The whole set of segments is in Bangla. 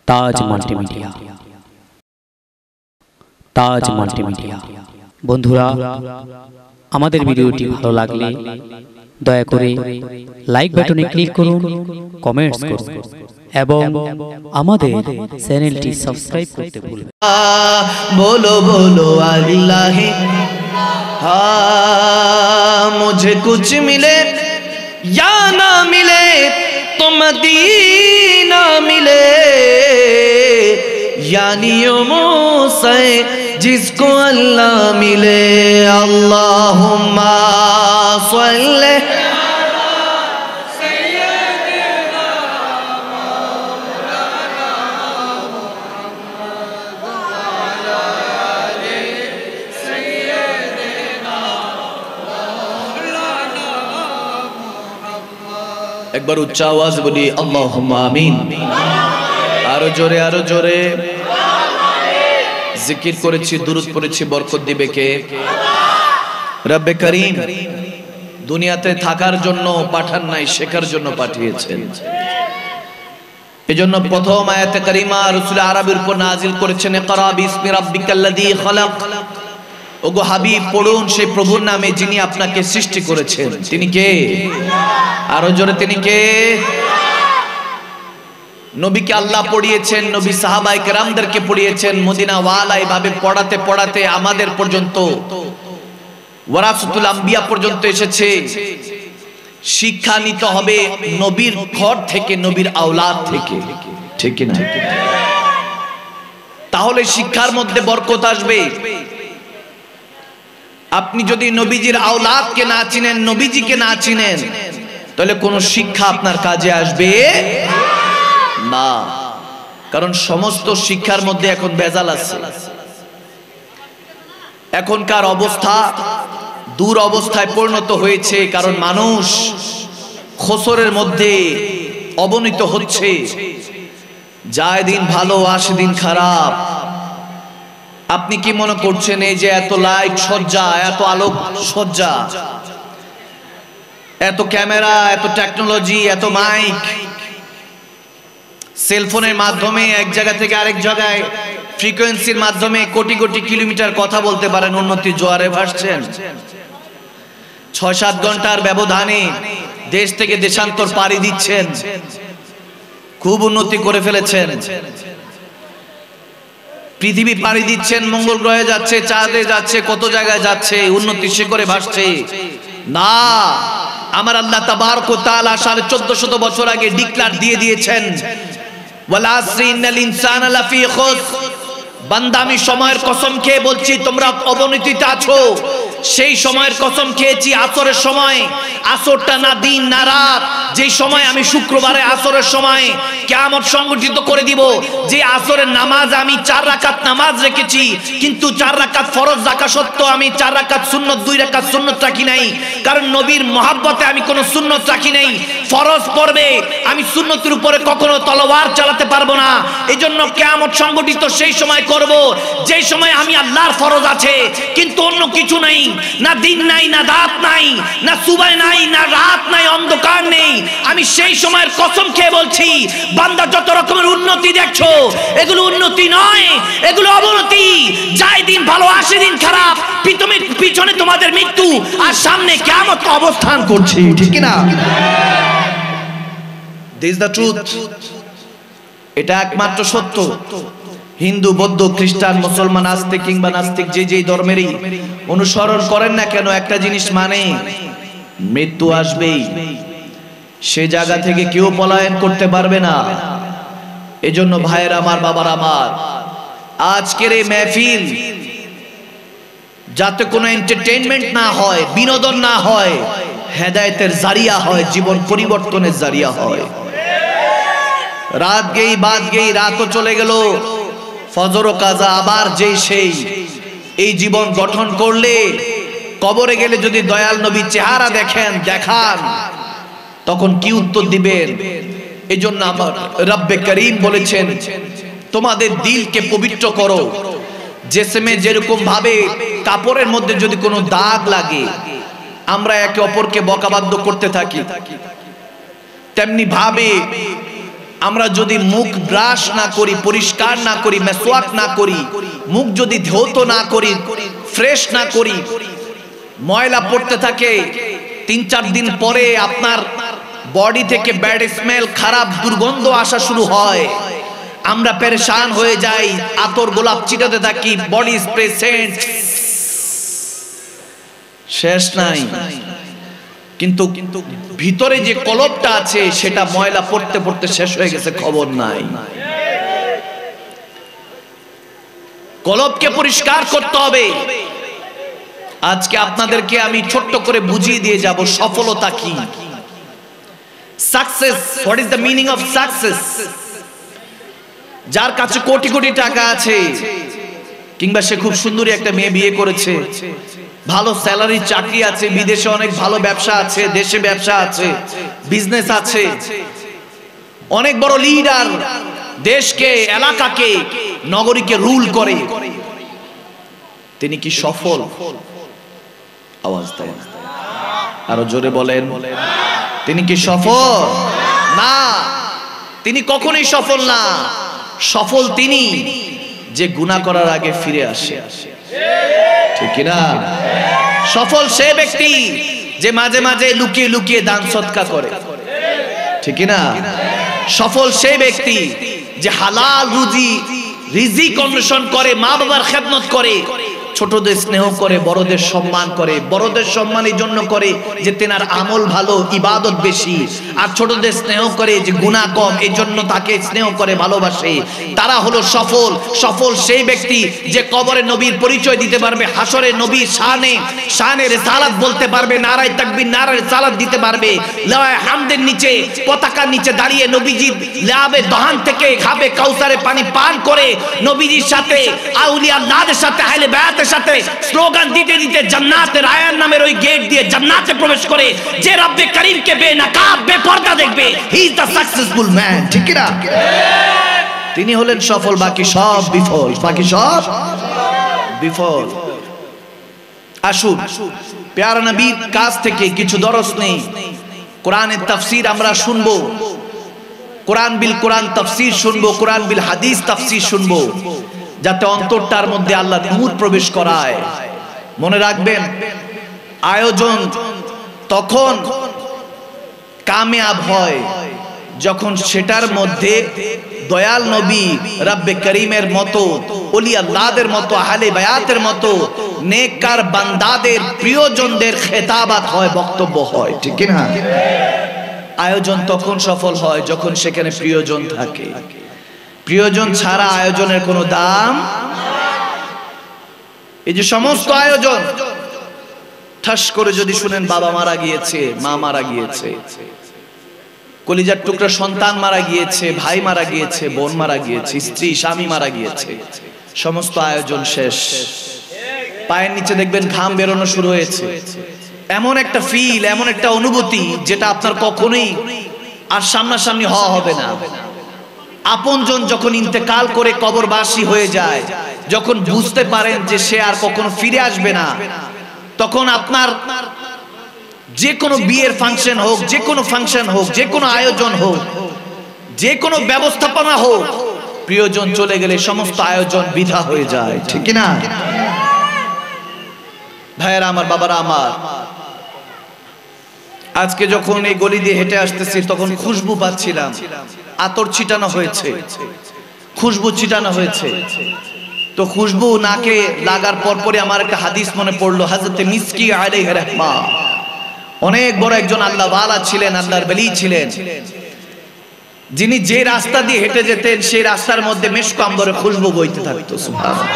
তাজ মাল্টিমিডিয়া। তাজ মাল্টিমিডিয়া বন্ধুরা, আমাদের ভিডিওটি ভালো লাগলে দয়া করে লাইক বাটনে ক্লিক করুন, কমেন্টস করুন এবং আমাদের চ্যানেলটি সাবস্ক্রাইব করতে ভুলবেন না। बोलो बोलो अल्लाह, हाँ मुझे कुछ मिले या ना मिले तो मदीना मिले, यानी मूसा जिसको अल्लाह मिले। अल्लाहुम्मा सल्ले एक बार उच्च आवाज बोली अल्लाहुम्मा आमीन। आरो जोरे जिकिर करेছি, दुरूद पढ़েছি, बरकत दिबे के? रब्बे करीम दुनियाते থাকার জন্য পাঠান নাই, শেখার জন্য পাঠিয়েছেন। এজন্য প্রথম আয়াতে কারিমা রাসূল আরবির উপর নাজিল করেছেন, ইকরা বিসমি রাব্বিকাল্লাযী খলাক। ওগো হাবিব পড়ুন সেই প্রভুর নামে যিনি আপনাকে সৃষ্টি করেছেন। তিনি কে? আরো জোরে, তিনি কে? নবীকে আল্লাহ পড়িয়েছেন, নবী সাহাবায়ে কেরামদেরকে পড়িয়েছেন। মদিনা ওয়ালা এইভাবে পড়াতে পড়াতে আমাদের পর্যন্ত, ওয়ারাসাতুল আম্বিয়া পর্যন্ত এসেছে। শিক্ষা নিতে হবে নবীর ঘর থেকে, নবীর আওলাদ থেকে, ঠিক কি না? তাহলে শিক্ষার মধ্যে বরকত আসবে। আপনি যদি নবীজির আওলাদকে না চিনেন, নবীজিকে না চিনেন, তাহলে কোন শিক্ষা আপনার কাজে আসবে না। কারণ সমস্ত শিক্ষার মধ্যে এখন ভেজাল আছে। এখনকার অবস্থা দূর অবস্থায় পরিণত হয়েছে, কারণ মানুষ খসরের মধ্যে অবনীত হচ্ছে। যায় দিন ভালো, আসে দিন খারাপ। আপনি কি মনে করছেন এই যে এত লাইট সজ্জা, এত আলোক সজ্জা, এত ক্যামেরা, এত টেকনোলজি, এত মাইক, সেলফোনের মাধ্যমে এক জায়গা থেকে আরেক জায়গায় ফ্রিকোয়েন্সির মাধ্যমে কোটি কোটি কিলোমিটার কথা বলতে পারেন, উন্নতির জোয়ারে ভাসছেন। ৬-৭ ঘন্টার ব্যবধানে দেশ থেকে দেশান্তর পাড়ি দিচ্ছেন, খুব উন্নতি করে ফেলেছেন। পৃথিবী পাড়ি দিচ্ছেন, মঙ্গল গ্রহে যাচ্ছে, চাঁদে যাচ্ছে, কত জায়গায় যাচ্ছে, উন্নতি শিখরে ভাসছে। না, আমার আল্লাহ তাবারক ওয়া তাআলা 1450 বছর আগে ডিক্লার দিয়ে দিয়েছেন, ওয়াল আসরি ইন্নাল ইনসানা লাফি খুসর। বান্দা আমি সময়ের কসম খেয়ে বলছি তোমরা অবনতিতে আছো। সেই সময়ের কসম খেয়েছি আসরের সময়, আসরটা না দিন না রাত, যে সময় আমি শুক্রবারে আসরের সময় কিয়ামত সংগঠিত করে দিব। যে আসরের নামাজ আমি 4 রাকাত নামাজ রেখেছি, কিন্তু 4 রাকাত ফরজ রাখা সত্ত্বেও আমি 4 রাকাত সুন্নত, 2 রাকাত সুন্নত রাখি নাই। কারণ নবীর মহব্বতে আমি কোনো সুন্নত রাখি নাই। ফরজ পড়বে, আমি সুন্নতের উপরে কখনো তলোয়ার চালাতে পারবো না। এজন্য কিয়ামত সংগঠিত সেই সময় করব যেই সময় আমি আল্লাহর ফরজ আছে, কিন্তু অন্য কিছু নাই, না দিন নাই, না রাত নাই, না সুবহ নাই, না রাত নাই, অন্ধকার নেই। আমি সেই সময়ের কসম খেয়ে বলছি, বান্দা যত রকমের উন্নতি দেখছো, এগুলো উন্নতি নয়, এগুলো অবনতি। যায় দিন ভালো, আসে দিন খারাপ। পিছনে তোমাদের মৃত্যু আর সামনে কিয়ামত অবস্থান করছে, ঠিক কি না? This the truth. এটা একমাত্র সত্য। হিন্দু, বৌদ্ধ, খ্রিস্টান, মুসলমান, আস্তিক কিংবা নাস্তিক, যে যেই ধর্মেরই অনুসরণ করেন না কেন, একটা জিনিস মানে মৃত্যু আসবেই। সে জায়গা থেকে কেউ পলায়ন করতে পারবে না। এজন্য ভাইয়ের আমার, বাবার আমার, আজকের এই মেহফিল যাতে কোনো এন্টারটেইনমেন্ট না হয়, বিনোদন না হয়, হেদায়েতের জারিয়া হয়, জীবন পরিবর্তনের জারিয়া হয়। রাত গেই বাদ গেই, রাতও চলে গেল, ফজর ও কাজা আবার যেই সেই। এই জীবন গঠন করলে কবরে গেলে যদি দয়াল নবী চেহারা দেখান, তখন কি উত্তর দিবেন? এজন্য আমার রব্বে করিম বলেছেন, তোমাদের দিলকে পবিত্র করো। জিসমে যেরকম ভাবে কাপড়ের মধ্যে যদি কোনো দাগ লাগে, আমরা একে অপরকে বকাবাদ্য করতে থাকি, তেমনি ভাবে আমরা যদি মুখ ব্রাশ না করি, পরিষ্কার না করি, মেসওয়াক না করি, মুখ যদি ধৌত না করি, ফ্রেশ না করি, ময়লা পড়তে থাকে, 3-4 দিন পরে আপনার বডি থেকে ব্যাড স্মেল, খারাপ দুর্গন্ধ আসা শুরু হয়, আমরা পেরেশান হয়ে যাই, আতর গোলাপ ছিটাতে থাকি, বডি স্প্রে, সেন্ট, শেষ নাই। কিন্তু ভিতরে যে কলবটা আছে সেটা ময়লা পড়তে পড়তে শেষ হয়ে গেছে, খবর নাই। কলবকে পরিষ্কার করতে হবে। আজকে আপনাদেরকে আমি ছোট্ট করে বুঝিয়ে দিয়ে যাব সফলতা কি, success, what is the meaning of success. যার কাছে কোটি কোটি টাকা আছে, কিংবা সে খুব সুন্দরী একটা মেয়ে বিয়ে করেছে, ভালো স্যালারি চাকরি আছে, বিদেশে অনেক ভালো ব্যবসা আছে, দেশে ব্যবসা আছে, বিজনেস আছে, অনেক বড় লিডার, দেশকে, এলাকাকে, নগরীকে রুল করে, তিনি কি সফল? আওয়াজ দেন, আরো জোরে বলেন, তিনি কি সফল? না, তিনি কখনোই সফল না। সফল তিনি যে গুনাহ করার আগে ফিরে আসে, ঠিক কি না? সফল সে ব্যক্তি যে মাঝে মাঝে লুকিয়ে লুকিয়ে দান সদকা করে, ঠিক কি না? সফল সেই ব্যক্তি যে হালাল রুজি রিজিক অন্বেষণ করে, মা বাবার খেদমত করে, ছোটদের স্নেহ করে, বড়দের সম্মান করে। বড়দের সম্মান এই জন্য করে যে তেনার আমল ভালো, ইবাদত বেশি, আর ছোটদের স্নেহ করে যে গুনাহ কম, এই জন্য তাকে স্নেহ করে, ভালোবাসে। তারা হলো সফল। সফল সেই ব্যক্তি যে কবরে নবীর পরিচয় দিতে পারবে, হাসরে নবীর শানে রিসালাত বলতে পারবে, নারায়ে তাকবীর, নারায়ে রিসালাত দিতে পারবে, লাওয়ায়ে হামদের নিচে, পতাকার নিচে দাঁড়িয়ে নবীজি লাবে দহান থেকে খাবে কাউসারে পানি পান করে, নবীজির সাথে, আউলিয়া আল্লাহদের সাথে, আহলে বায়াতের সাথে স্লোগান দিতে দিতে জান্নাতের আয়ান নামের ওই গেট দিয়ে জান্নাতে প্রবেশ করে, যে রব্বে করিমকে বেনকাব বেপরদা দেখবে, he is the successful man, ঠিক কি না? তিনি হলেন সফল, বাকি সব বিফল, বাকি সব বিফল। আসুন প্যারা নবীর কাছ থেকে কিছু দরস নেই। কোরআনের তাফসীর আমরা শুনবো, কোরআন বিল কোরআন তাফসীর শুনবো, কোরআন বিল হাদিস তাফসীর শুনবো, যাতে অন্তরটার মধ্যে আল্লাহর নূর প্রবেশ করায়। মনে রাখবেন, আয়োজন তখন কামিয়াব হয় যখন সেটার মধ্যে দয়াল নবী, রব্বে করিমের মতো, ওলি আল্লাহদের মতো, আহলে বায়াতের মতো নেককার বান্দাদের, প্রিয়জনদের খেতাবাত হয়, বক্তব্য হয়, ঠিক না? আয়োজন তখন সফল হয় যখন সেখানে প্রিয়জন থাকে। প্রিয়জন ছাড়া আয়োজনের কোনো দাম। এই যে সমস্ত আয়োজন, ঠাস করে যদি শুনেন বাবা মারা গিয়েছে, মা মারা গিয়েছে, কলিজার টুকরা সন্তান মারা গিয়েছে, ভাই মারা গিয়েছে, বোন মারা গিয়েছে, স্ত্রী স্বামী মারা গিয়েছে, সমস্ত আয়োজন শেষ। পায়ের নিচে দেখবেন ঘাম বেরোনো শুরু হয়েছে। এমন একটা ফিল, এমন একটা অনুভূতি যেটা আপনার কখনোই আর সামনাসামনি হওয়া হবে না। আপনজন যখন ইন্তেকাল করে কবরবাসী হয়ে যায়, যখন বুঝতে পারেন যে সে আর কখনো ফিরে আসবে না, তখন আপনার যে কোনো বিয়ের ফাংশন হোক, যে কোনো ফাংশন হোক, যে কোনো আয়োজন হোক, যে কোনো ব্যবস্থাপনা হোক, প্রিয়জন চলে গেলে সমস্ত আয়োজন বৃথা হয়ে যায়, ঠিক না? ভাইয়েরা আমার, বাবারা আমার, আজকে যখন এই গলি দিয়ে হেঁটে আসতেছি তখন খুশবু পাচ্ছিলাম, আতর ছিটানো হয়েছে, খুশবু ছিটানো হয়েছে। তো খুশবু নাকে লাগার পর পরে আমার একটা হাদিস মনে পড়লো, হযরত মিসকি আলাইহির রাহমা, অনেক বড় একজন আল্লাহ ওয়ালা ছিলেন, আল্লাহর ওলি ছিলেন, যিনি যে রাস্তা দিয়ে হেঁটে যেতেন সেই রাস্তার মধ্যে মেশক আম্বরের খুশবু বইতে থাকতো। সুবহানাল্লাহ।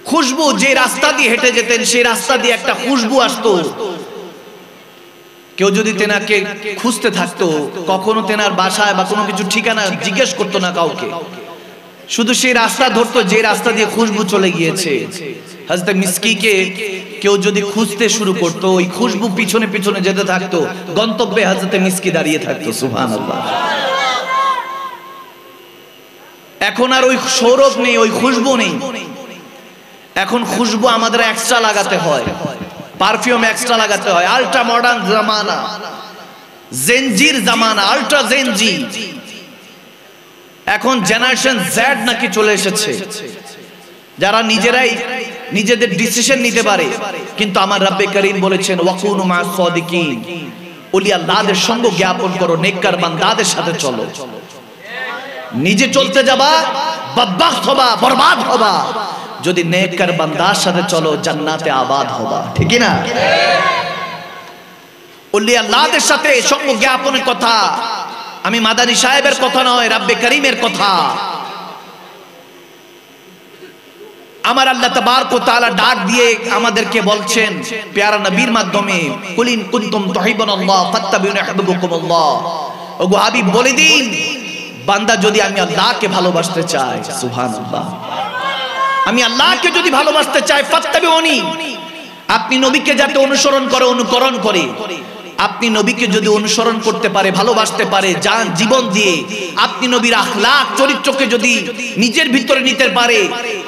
খুশবু, যে রাস্তা দিয়ে হেঁটে যেতেন সেই রাস্তা দিয়ে একটা খুশবু আসতো। কেউ যদি তেনাকে খুঁজতে থাকতো, কখনো তেনার বাসায় বা কোনো কিছু ঠিকানা জিজ্ঞেস করতো না কাউকে, শুধু সেই রাস্তা ধরতো যে রাস্তা দিয়ে খুশবু চলে গিয়েছে। হযরত মিসকিকে কেউ যদি খুঁজতে শুরু করতো, ওই খুশবু পিছনে পিছনে যেতে থাকতো, গন্তব্যে হযরত মিসকি দাঁড়িয়ে থাকতো। সুবহানাল্লাহ। এখন আর ওই সৌরভ নেই, ওই খুশবু নেই। এখন খুশবু আমাদের এক্সট্রা লাগাতে হয়, পারফিউম এক্সট্রা লাগাতে হয়, আল্ট্রা মডার্ন জামানা। জেনজির জামানা, আল্ট্রা জেনজি। এখন জেনারেশন জেড নাকি চলে এসেছে, যারা নিজেরাই নিজেদের ডিসিশন নিতে পারে। কিন্তু আমার রব্বে করিম বলেছেন ওয়াকুনু মা'আস সাদিকিন, ওলি আল্লাহদের সঙ্গ জ্ঞাপন করো, নেককার বান্দাদের সাথে চলো। নিজে চলতে যাবা বদবখত হবা, বরবাদ হবা। যদি নেককার বান্দার সাথে চলো জান্নাতে আবাদ হবা। ঠিক না? ওলি আল্লাহদের সাথে সঙ্গ জ্ঞাপনের কথা আমি মাদানী সাহেবের কথা নয়, রব্বে করিমের কথা। আমার আল্লাহ তাবারক ওয়া তাআলা ডাক দিয়ে আমাদেরকে বলছেন প্যারা নবীর মাধ্যমে, কুল ইন কুনতুম তুহিব্বুনাল্লাহ ফাত্তাবিউনি ইউহিব্বুকুমুল্লাহ। ওগো হাবিব বলে দিন, বান্দা যদি আমি আল্লাহকে ভালোবাসতে চাই, সুবহানাল্লাহ, আমি আল্লাহকে যদি ভালোবাসতে চাই, ফাত্তাবিউনি, আপনি নবীকে যাতে অনুসরণ করে, অনুকরণ করে, আপনি নবীকে যদি অনুসরণ করতে পারে, ভালোবাসতে পারে, জান জীবন দিয়ে আপনি নবীর আখলাক চরিত্রকে যদি নিজের ভিতরে নিতে পারে,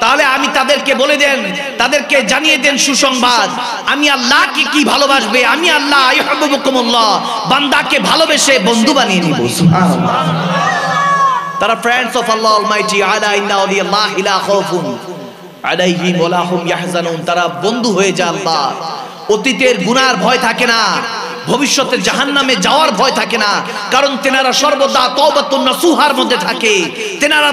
তাহলে আমি তাদেরকে বলে দেন, তাদেরকে জানিয়ে দেন সুসংবাদ, আমি আল্লাহকে কি ভালোবাসবে, আমি আল্লাহ ইউহিব্বুকুমুল্লাহ, বান্দাকে ভালোবেসে বন্ধু বানিয়ে নিব। সুবহানাল্লাহ। তারা ফ্রেন্ডস অফ আল্লাহ অলমাইটি, আলা ইন্না আউলিয়াল্লাহি লা খাউফুন আলাইহিম ওয়া লা হুম ইয়াহজানুন। তারা বন্ধু হয়ে যায় আল্লাহ। অতীতের গুনার ভয় থাকে না, ভবিষ্যতে জাহান্নামে যাওয়ার ভয় থাকে না, কারণ তেনারা সর্বদা তওবাতুন নাসুহার মধ্যে থাকে। তেনারা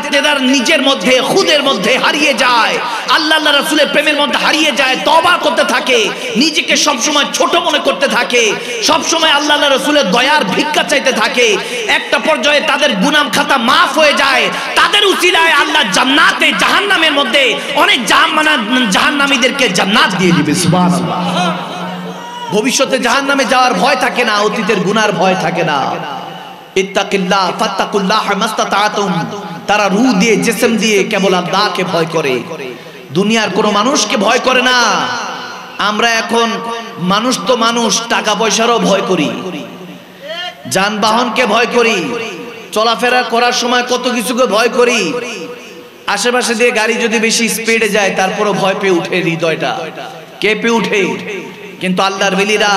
নিজের মধ্যে, খুদের মধ্যে হারিয়ে যায়, আল্লাহ আল্লাহ রাসূলের প্রেমের মধ্যে হারিয়ে যায়, তওবা করতে থাকে, নিজেকে সবসময় ছোট মনে করতে থাকে, সবসময় আল্লাহ আল্লাহ রাসূলের দয়ার ভিক্ষা চাইতে থাকে। একটা পর্যায়ে তাদের গুনাহ খাতা মাফ হয়ে যায়, তাদের উসিলায় আল্লাহ জান্নাতে, জাহান্নামের মধ্যে অনেক জাহান্নামীদেরকে জান্নাত দিয়ে দিবে। সুবহানাল্লাহ। ভবিষ্যতে জাহান্নামে যাওয়ার ভয় থাকে না, অতীতের গুনার ভয় থাকে না। ইত্তাকিল্লাহ ফাত্তাকুল্লাহ মাস্তাতাতুম। তারা রূহ দিয়ে, জিসম দিয়ে কেবল আল্লাহকে ভয় করে, দুনিয়ার কোনো মানুষকে ভয় করে না। আমরা এখন মানুষ তো মানুষ, টাকা পয়সারও ভয় করি, যানবাহনকে ভয় করি, চলাফেরা করার সময় কত কিছুকে ভয় করি। আশেপাশে দিয়ে গাড়ি যদি বেশি স্পিডে যায়, তারপরও ভয় পেয়ে উঠে, হৃদয়টা কেঁপে উঠে। কিন্তু আল্লাহর ওলিরা,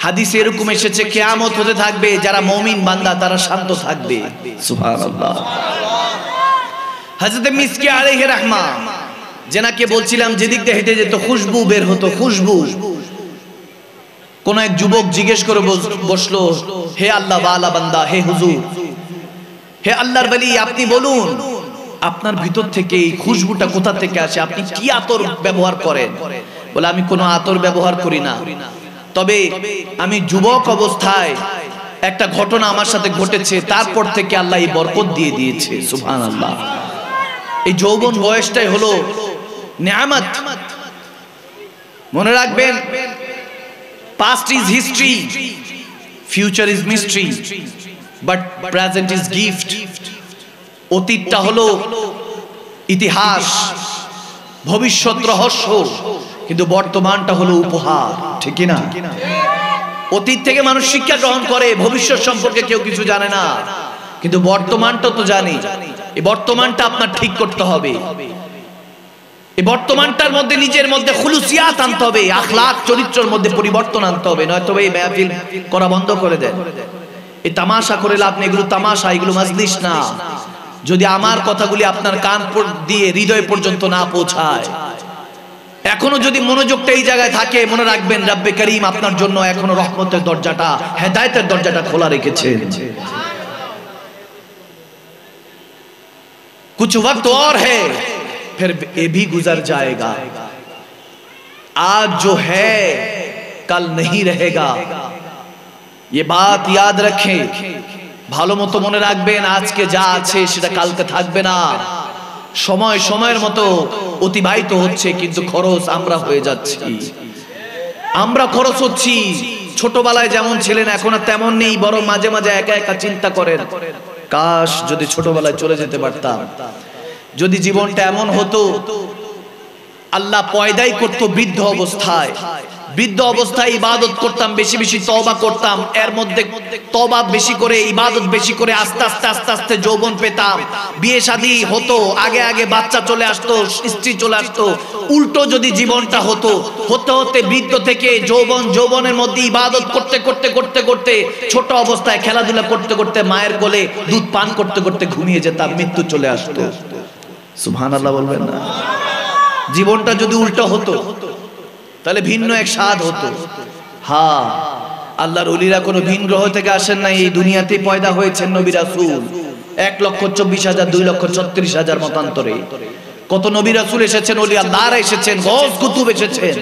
হাদিসে এরকম এসেছে, কিয়ামত হতে থাকবে, যারা মুমিন বান্দা তারা শান্ত থাকবে। সুবহানাল্লাহ। হযরত মিসকি আলাইহির রাহমা, যেনাকে বলছিলাম যেদিক দিয়ে হেঁটে যেত খুশবু বের হতো, খুশবু। কোন এক যুবক জিজ্ঞেস করে বসলো, হে আল্লাহ ওয়ালা বান্দা, হে হুজুর, হে আল্লাহর ওলি, আপনি বলুন আপনার ভিতর থেকে এই খুশবুটা কোথা থেকে আসে, আপনি কি আতর ব্যবহার করেন? বলে আমি কোনো আতর ব্যবহার করি না, তবে আমি যুবক অবস্থায় একটা ঘটনা আমার সাথে ঘটেছে, তারপর থেকে আল্লাহ এই বরকত দিয়ে দিয়েছে। সুবহানাল্লাহ। এই যৌবন বয়সটাই হলো নিয়ামত। মনে রাখবেন, past is history, future is mystery, but present is gift. অতীতটা হলো ইতিহাস, ভবিষ্যৎ রহস্য, কিন্তু বর্তমানটা হলো উপহার। ঠিক না? অতীত থেকে মানুষ শিক্ষা গ্রহণ করে, ভবিষ্যৎ সম্পর্কে কেউ কিছু জানে না, কিন্তু বর্তমানটা তো জানি। এই বর্তমানটা আপনার ঠিক করতে হবে, এই বর্তমানটার মধ্যে নিজের মধ্যে খুলুসিয়াত আনতে হবে, আখলাক চরিত্রের মধ্যে পরিবর্তন আনতে হবে, নয়তো এই মাহফিল করা বন্ধ করে দেন। এই তামাশা করে লাভ নেই, এগুলো তামাশা, এগুলো মাজলিস না। যদি আমার কথাগুলি আপনার কান দিয়ে হৃদয় পর্যন্ত না পৌঁছায়, এখনো যদি মনোযোগটা এই জায়গায় থাকে, মনে রাখবেন রব্বে করিম আপনার জন্য এখনো রহমতের দরজাটা, হেদায়েতের দরজাটা খোলা রেখেছেন। कुछ वक्त और है फिर ये भी गुजर जाएगा, आज जो है कल नहीं रहेगा, ये बात याद रखें। ভালো মতো মনে রাখবেন, আজকে যা আছে সেটা কালকে থাকবে না। সময় সময়ের মতো অতিবাহিত হচ্ছে, কিন্তু খরচ আমরা হয়ে যাচ্ছি, আমরা খরচ হচ্ছি। ছোটবেলায় যেমন ছিলেন এখন আর তেমন নেই, বরং মাঝে মাঝে একা একা চিন্তা করেন, কাশ যদি ছোটবেলায় চলে যেতে পারতাম, যদি জীবনটা এমন হতো, আল্লাহ পয়দাই করতো বৃদ্ধ অবস্থায়, বৃদ্ধ অবস্থায় ইবাদত করতাম, বেশি বেশি তওবা করতাম, এর মধ্যে তওবা বেশি করে, ইবাদত বেশি করে আস্তে আস্তে আস্তে আস্তে যৌবন পেতাম, বিয়ে শাদী হতো, আগে আগে বাচ্চা চলে আসতো, স্ত্রী চলে আসতো। উল্টো যদি জীবনটা হতো, হতে হতে বৃদ্ধ থেকে যৌবন, যৌবনের মধ্যে ইবাদত করতে করতে করতে করতে ছোট অবস্থায় খেলাধুলা করতে করতে মায়ের কোলে দুধ পান করতে করতে ঘুমিয়ে যেতাম, মৃত্যু চলে আসতো। সুবহানাল্লাহ বলবেন না? জীবনটা যদি উল্টো হতো তাহলে ভিন্ন এক স্বাদ হতো। হ্যাঁ, আল্লাহর ওলিরা কোনো ভিন গ্রহ থেকে আসেন না, এই দুনিয়াতে পয়দা হয়েছেন নবী রাসূল 1,24,000 2,36,000 মতান্তরে। কত নবী রাসূল এসেছেন, ওলি আল্লাহরা এসেছেন, গৌস কুতুব এসেছেন,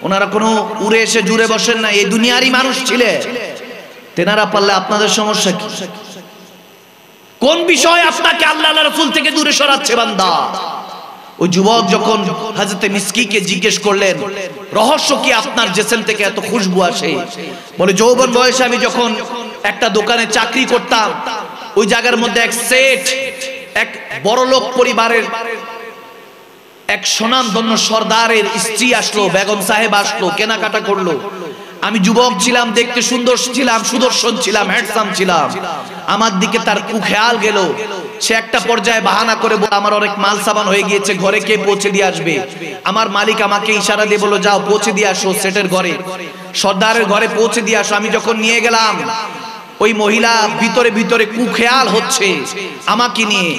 ওনারা কোনো উড়ে এসে জুড়ে বসেন না, এই দুনিয়ারই মানুষ ছিলেন। তেনারা পারলে আপনাদের সমস্যা কি? কোন বিষয় আপনাকে আল্লাহ রাসূল থেকে দূরে সরাচ্ছে বান্দা? ওই যুবক যখন হযরতে মিসকিকে জিজ্ঞেস করলেন, রহস্য কি আপনার জিসম থেকে এত খুশবু আসে? বলে, যৌবন বয়সে আমি যখন একটা দোকানে চাকরি করতাম, ওই জায়গার মধ্যে এক সেট, এক বড়লোক পরিবারের এক সুনামধন্য সর্দারের স্ত্রী আসলো, বেগম সাহেব আসলো, কেনাকাটা করলো। আমি যুবক ছিলাম, দেখতে সুন্দর ছিলাম, সুদর্শন ছিলাম, হ্যান্ডসাম ছিলাম, আমার দিকে তার কুখেয়াল গেল। সে একটা পর্যায়ে বাহানা করে বলল, আমার অনেক মাল সামান হয়ে গিয়েছে, ঘরে কে পৌঁছে দিয়ে আসবে? আমার মালিক আমাকে ইশারা দিয়ে বলল, যাও পৌঁছে দিয়ে আসো সেটের ঘরে, সর্দারের ঘরে পৌঁছে দিয়ে আসো। আমি যখন নিয়ে গেলাম, ওই মহিলা ভিতরে ভিতরে কুখেয়াল হচ্ছে আমাকে নিয়ে।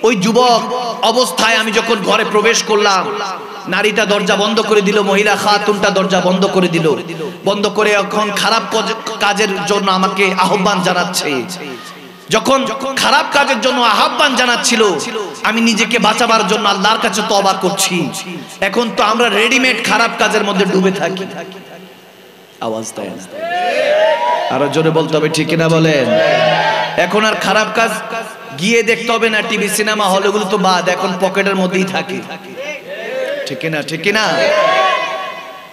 ওই যুবক অবস্থায় আমি যখন ঘরে প্রবেশ করলাম, নারীটা দরজা বন্ধ করে দিল, মহিলা খাতুনটা দরজা বন্ধ করে দিল, বন্ধ করে এখন খারাপ কাজের জন্য আমাকে আহ্বান জানাচ্ছে। যখন খারাপ কাজের জন্য আহ্বান জানাচ্ছিল, আমি নিজেকে বাঁচাবার জন্য আল্লাহর কাছে তওবা করছি। এখন তো আমরা রেডিমেড খারাপ কাজের মধ্যে ডুবে থাকি। আওয়াজ দেয় না, আরো জোরে বলতে হবে, ঠিক কিনা বলেন? এখন আর খারাপ কাজ গিয়ে দেখতে হবে না, টিভি সিনেমা হল এগুলো তো বাদ, এখন পকেটের মধ্যেই থাকে, ঠিক কিনা? ঠিক কিনা?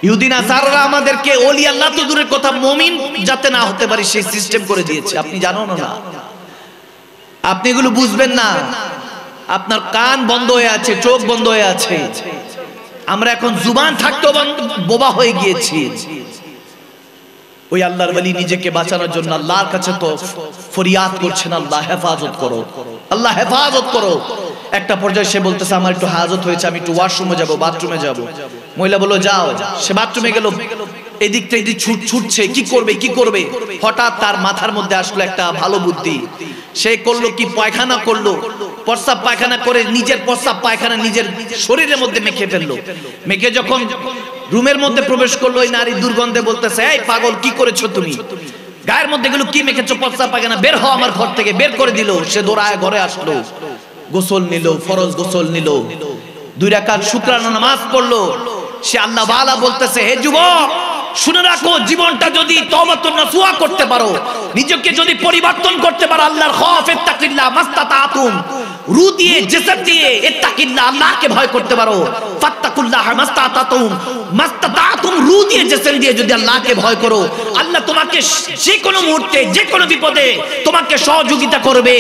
ইহুদি নাসারারা আমাদেরকে ওলি আল্লাহ তো দূরের কথা, মুমিন যাতে না হতে পারে সেই সিস্টেম করে দিয়েছে। আপনি জানেন না, আপনি এগুলো বুঝবেন না, আপনার কান বন্ধ হয়ে আছে, চোখ বন্ধ হয়ে আছে। আমরা এখন জুবান থাকতেও বোবা হয়ে গিয়েছি। ওই আল্লাহর ওলি নিজেকে বাঁচানোর জন্য আল্লাহর কাছে তো ফরিয়াদ করছেন, আল্লাহ হেফাজত করো, আল্লাহ হেফাজত করো। একটা পর্যায়ে সে বলতেছে, আমার একটু হাজত হয়েছে, আমি একটু ওয়াশরুমে যাব, বাথরুমে যাব। মহিলা বলল, যাও। সে বাথরুমে গেল, এদিক থেকে এদিক ছুটছে, কি করবে কি করবে। হঠাৎ তার মাথার মধ্যে আসলো একটা ভালো বুদ্ধি। সে করলো কি, পায়খানা করলো, প্রস্রাব পায়খানা করে নিজের প্রস্রাব পায়খানা নিজের শরীরের মধ্যে মেখে ফেললো। মেখে যখন রুমের মধ্যে প্রবেশ করলো, ওই নারী দুর্গন্ধে বলতেছে, এই পাগল, কি করেছো তুমি? গায়ের মধ্যে গুলো কি মেখেছো? প্রস্রাব পায়খানা, বের হও আমার ঘর থেকে। বের করে দিল। সে দৌড়ায় ঘরে আসলো, গোসল নিল, ফরজ গোসল নিল, 2 রাকাত শুকরানা নামাজ পড়লো। সে আল্লাহ ওয়ালা বলতেছে, হে যুবক, শুনে রাখো, জীবনটা যদি তওবাতুন নাসুহা করতে পারো, নিজেকে যদি পরিবর্তন করতে পারো, আল্লাহর খৌফ, ইত্তাকিল্লাহ মাস্তাতাতুম, রু দিয়ে, জিসম দিয়ে ইত্তাকিল্লাহ, আল্লাহকে ভয় করতে পারো, ফাত্তাকুল্লাহ মাস্তাতাতুম, মাস্তাতাতুম, রু দিয়ে জিসম দিয়ে যদি আল্লাহকে ভয় করো, আল্লাহ তোমাকে যে কোনো মুহূর্তে, যে কোনো বিপদে তোমাকে সহযোগিতা করবে।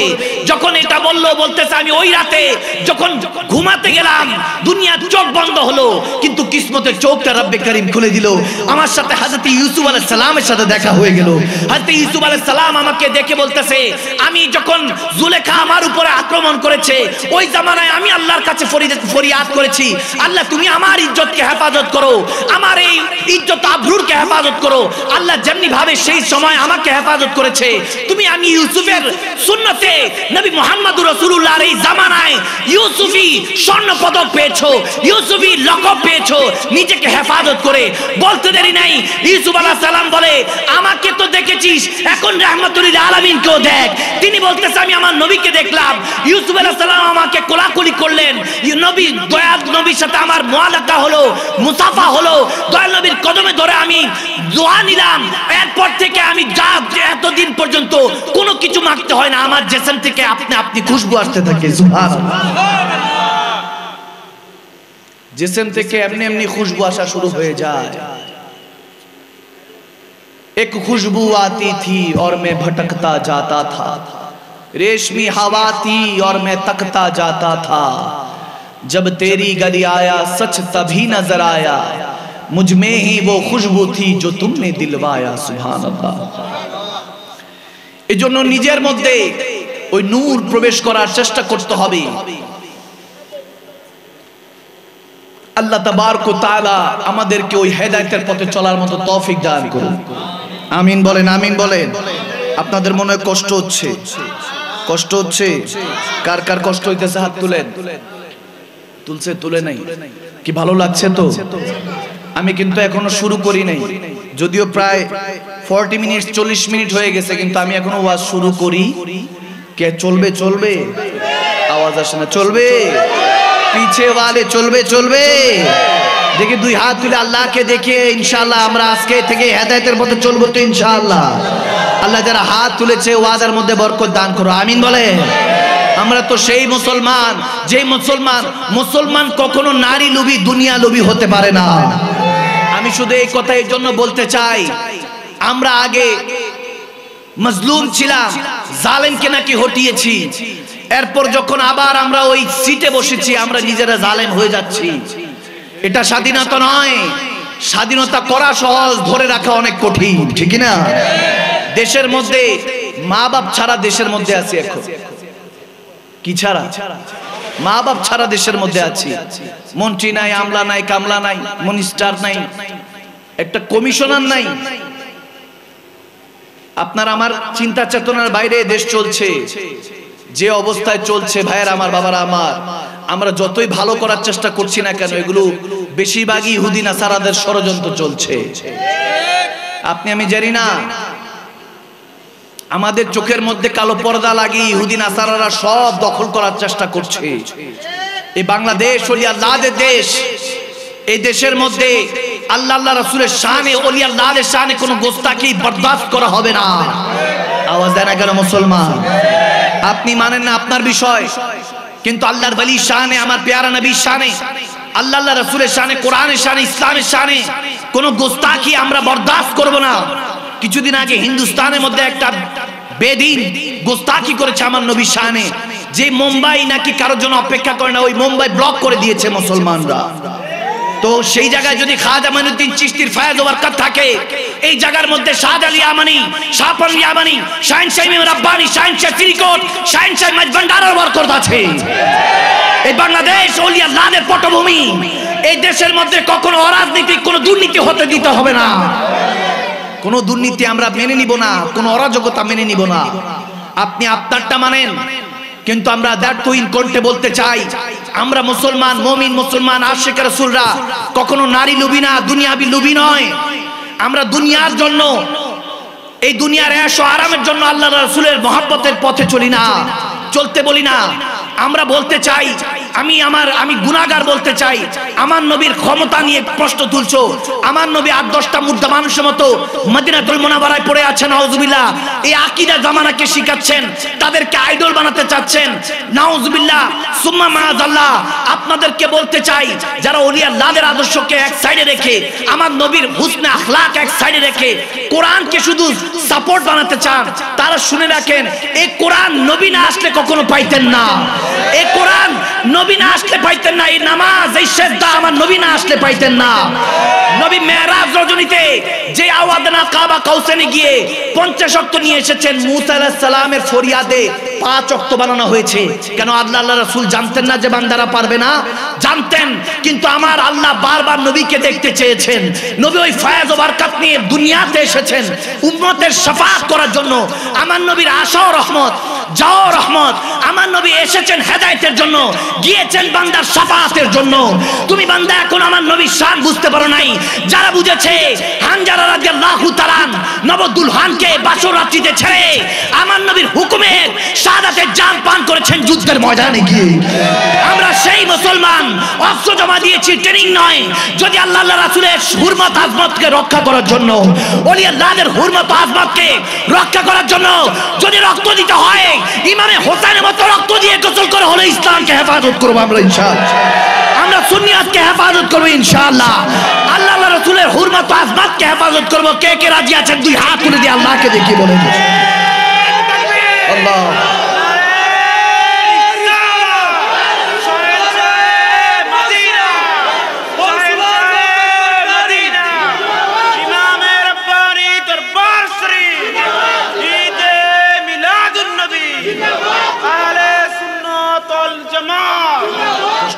যখন এটা বললো, বলতেছে, আমি ওই রাতে যখন ঘুমাতে গেলাম, দুনিয়ার চোখ বন্ধ হলো, কিন্তু কিসমতের চোখটা রব্বে করিম খুলে দিল। আমার সাথে হযরত ইউসুফ আলাইহিস সালামের সাথে দেখা হয়ে গেল। হযরত ইউসুফ আলাইহিস সালাম আমাকে দেখে বলতেছে, আমি যখন জুলেখা আমার উপরে আক্রমণ করেছে, ওই জামানায় আমি আল্লাহর কাছে ফরিয়াদ করেছি, আল্লাহ তুমি আমার ইজ্জতকে হেফাজত করো, আমার এই ইজ্জত আবরুরকে হেফাজত করো। আল্লাহ যেমনি ভাবে সেই সময় আমাকে হেফাজত করেছে, তুমি, আমি ইউসুফের সুন্নতে নবী মুহাম্মদুর রাসূলুল্লাহর এই জামানায় ইউসুফি স্বর্ণ পদক পেয়েছো, ইউসুফি লকব পেয়েছো, নিজেকে হেফাজত করে। বলতে দেরি নাই, ইউসুফ আলাইহিস সালাম বলে, আমাকে তো দেখেছিস, এখন রাহমাতুল লিল আলামিনকেও দেখ। তিনি বলতেছে, আমি আমার নবীকে দেখলাম। ইউসুফ আলাইহিস সালাম আমাকে কোলাকুলি করলেন, নবী, দয়াল নবীর সাথে আমার মুআলাকা হলো, মুসাফা হলো, দয়াল নবীর কদমে ধরে আমি দোয়া নিলাম। এরপর থেকে আমি যা এতদিন পর্যন্ত কোনো কিছু মাগতে হয় না, আমার জিসম থেকে আপনি আপনি খুশবু আসতে থাকে। সুবহানাল্লাহ, जिस्म থেকে এমনি এমনি খুশবু আসা শুরু হয়ে যায়। एक खुशबू आती थी और मैं भटकता जाता था, रेशमी हवा थी और मैं तकता जाता था, जब तेरी गली आया सच तभी नजर आया, मुझ में ही वो खुशबू थी जो तुमने दिलवाया सुभान अल्लाह এজন্য নিজের মধ্যে ওই নূর প্রবেশ করার চেষ্টা করতে হবে আল্লাহ তাবারক ওয়া তাআলা আমাদেরকে ওই হেদায়েতের পথে চলার মতো তৌফিক দান করুন আমিন বলেন আমিন বলেন আপনাদের মনে কষ্ট হচ্ছে কার কার কষ্ট হইতেছে হাত তুলেন তুলছে তুলে নাই কি ভালো লাগছে তো আমি কিন্তু এখনো শুরু করি নাই যদিও প্রায় 40 মিনিট 40 মিনিট হয়ে গেছে কিন্তু আমি এখনো ওয়াজ শুরু করি কে চলবে আওয়াজ আসে না চলবে পিছে वाले চলবে দেখি দুই হাত তুলে আল্লাহকে দেখে ইনশাআল্লাহ আমরা আজকে থেকে হেদায়েতের পথে চলবো তো ইনশাআল্লাহ আল্লাহ যারা হাত তুলেছে ওয়াজের মধ্যে বরকত দান করো আমিন বলে আমরা তো সেই মুসলমান যে মুসলমান কখনো নারী লোভী দুনিয়া লোভী হতে পারে না আমি শুধু এই কথা এর জন্য বলতে চাই আমরা আগে মজলুম ছিলাম জালেমকে নাকি হটিয়েছি এরপর যখন আবার আমরা ওই সিটে বসেছি আমরা নিজেরা জালেম হয়ে যাচ্ছি এটা স্বাধীনতা নয় স্বাধীনতা করা সহজ ধরে রাখা অনেক কঠিন ঠিক না দেশের মধ্যে মা বাপ ছাড়া দেশের মধ্যে আছি এখন কি ছাড়া মা বাপ ছাড়া দেশের মধ্যে আছি মন্ত্রী নাই আমলা নাই কামলা নাই মিনিস্টার নাই একটা কমিশনার নাই আপনার আমার চিন্তা চেতনার বাইরে দেশ চলছে যে অবস্থায় চলছে ভাইয়ের আমার বাবারা আমার আমরা যতই ভালো করার চেষ্টা করছি না কেন এগুলো বেশিরভাগই ইহুদি নাসারাদের ষড়যন্ত্র চলছে আপনি আমি জানি না আমাদের চোখের মধ্যে কালো পর্দা লাগিয়ে ইহুদি নাসারারা সব দখল করার চেষ্টা করছে এই বাংলাদেশ ওলি আল্লাহদের দেশ এই দেশের মধ্যে আল্লাহ রাসূলের শানে ওলি আল্লাহদের শানে কোনো গোস্তাকি বরদাস্ত করা হবে না আওয়াজ দেন না কেন মুসলমান আপনি মানেন না আপনার বিষয় কিন্তু আল্লাহর ওলি শানে আমার প্যারা নবীর শানে আল্লাহ রাসূলের শানে কোরআনের শানে ইসলামের শানে কোনো গোস্তাকি আমরা বরদাস্ত করব না কিছুদিন আগে হিন্দুস্তানের মধ্যে একটা বেদিন গোস্তাকি করেছে আমার নবীর শানে যে মুম্বাই নাকি কারোর জন্য অপেক্ষা করে না ওই মুম্বাই ব্লক করে দিয়েছে মুসলমানরা তো সেই জায়গায় যদি খাজা মাইনুদ্দিন চিশতির ফয়েজ ও বরকত থাকে এই জায়গার মধ্যে শাহজালি আমানি শাহপন ইয়ামানি শাহিন শাহ ইমাম রাব্বানি শাহিন শাহ ফিরিকোট শাহিন শাহ মজবন্ডারের বরকত আছে এই বাংলাদেশ ওলি আল্লাহদের পটভূমি এই দেশের মধ্যে কখনো অরাজনৈতিক কোনো দুর্নীতি হতে দিতে হবে না কোনো দুর্নীতি আমরা মেনে নিব না কোনো অরাজকতা মেনে নিব না আপনি আপনারটা মানেন কিন্তু আমরা দ্যাটুইন করতে বলতে চাই আমরা মুসলমান মুমিন মুসলমান আশিক রাসূলরা কখনো নারী লোভী না দুনিয়াবি লোভী নয় আমরা দুনিয়ার জন্য এই দুনিয়ার ऐश ও আরামের জন্য আল্লাহর রাসূলের মহব্বতের পথে চলি না চলতে বলি না আমরা বলতে চাই আমি গুনাহগার বলতে চাই আমার নবীর ক্ষমতা নিয়ে প্রশ্ন তুলছো আমার নবী 8-10টা মুর্দা মানুষের মতো মদিনাতুল মুনাওয়ারায় পড়ে আছেন নাউজুবিল্লাহ এই আকীদা জামানাকে শিখাচ্ছেন তাদেরকে আইডল বানাতে চাচ্ছেন নাউজুবিল্লাহ সুম্মা মাআযাল্লাহ আপনাদেরকে বলতে চাই যারা ওলি আল্লাহদের আদর্শকে এক সাইডে রেখে আমার নবীর হুসনে আখলাক এক সাইডে রেখে কোরআনকে শুধু সাপোর্ট বানাতে চান তারা শুনে রাখেন এই কোরআন নবী না আসলে কখনো পাইতেন না এই কোরআন নবী না আসলে পাইতেন না এই নামাজ এই সিজদা আমার নবী না আসলে পাইতেন না নবী মেরাজ রজনীতে যে আওয়াদনা কাবা কাউসানে গিয়ে 50 ওয়াক্ত নিয়ে এসেছেন মুসা আলাইহিস সালামের ফরিয়াদে 5 ওয়াক্ত বানানো হয়েছে কেন আল্লাহ রাসূল জানতেন না যে বান্দারা পারবে না জানতেন কিন্তু আমার আল্লাহ বারবার নবীকে দেখতে চেয়েছেন নবী ওই ফয়েজ ও বরকত নিয়ে দুনিয়াতে এসেছেন উম্মতের শাফাআত করার জন্য আমার নবীর আশা ও রহমত যাও রহমত আমার নবী এসেছেন হেদায়েতের জন্য গিয়েছেন বান্দার শাফাআতের জন্য তুমি বান্দা এখন আমার নবীর শান বুঝতে পারো নাই যারা বুঝেছে হানজালা রাদিয়াল্লাহু তাআলা নবদুলহানকে বাসর রাত্রিতে ছেড়ে আমার নবীর হুকুমে শাহাদাতের জান পান করেছেন যুদ্ধের ময়দানে গিয়ে আমরা সেই মুসলমান অস্ত্র জমা দিয়েছি ট্রেনিং নয় যদি আল্লাহ রাসূলের হুরমত আজমতকে রক্ষা করার জন্য ওলি আল্লাহদের হুরমত আজমতকে রক্ষা করার জন্য যদি রক্ত দিতে হয় ইমামে হোসেনের মতো রক্ত দিয়ে গোসল করে হলে ইসলামকে হেফাজত করব আমরা ইনশাআল্লাহ আমরা সুন্নিয়তকে হেফাজত করব ইনশাআল্লাহ আল্লাহ রাসূলের হুরমত আজমতকে হেফাজত করব কে কে রাজি আছেন দুই হাত তুলে দিয়ে আল্লাহকে দেখি বলেন আল্লাহ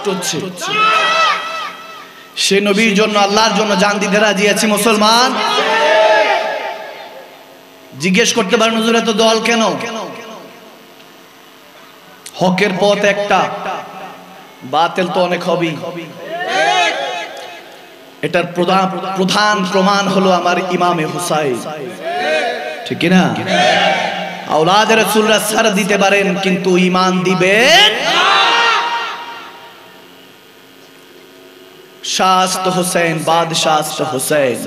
হচ্ছে। সে নবীর জন্য আল্লাহর জন্য জান দিতে রাজি আছে মুসলমান। জিজ্ঞেস করতে পারেন হুজুর এত দল কেন? হকের পথ একটা, বাতিল তো অনেক হবেই। এটার প্রধান প্রমাণ হলো আমার ইমামে হুসাইন, ঠিক না? আওলাদ রাসূলরা সার দিতে পারেন কিন্তু ঈমান দিবেন না। শাস্ত হুসাইন বাদশাস্ত হুসাইন,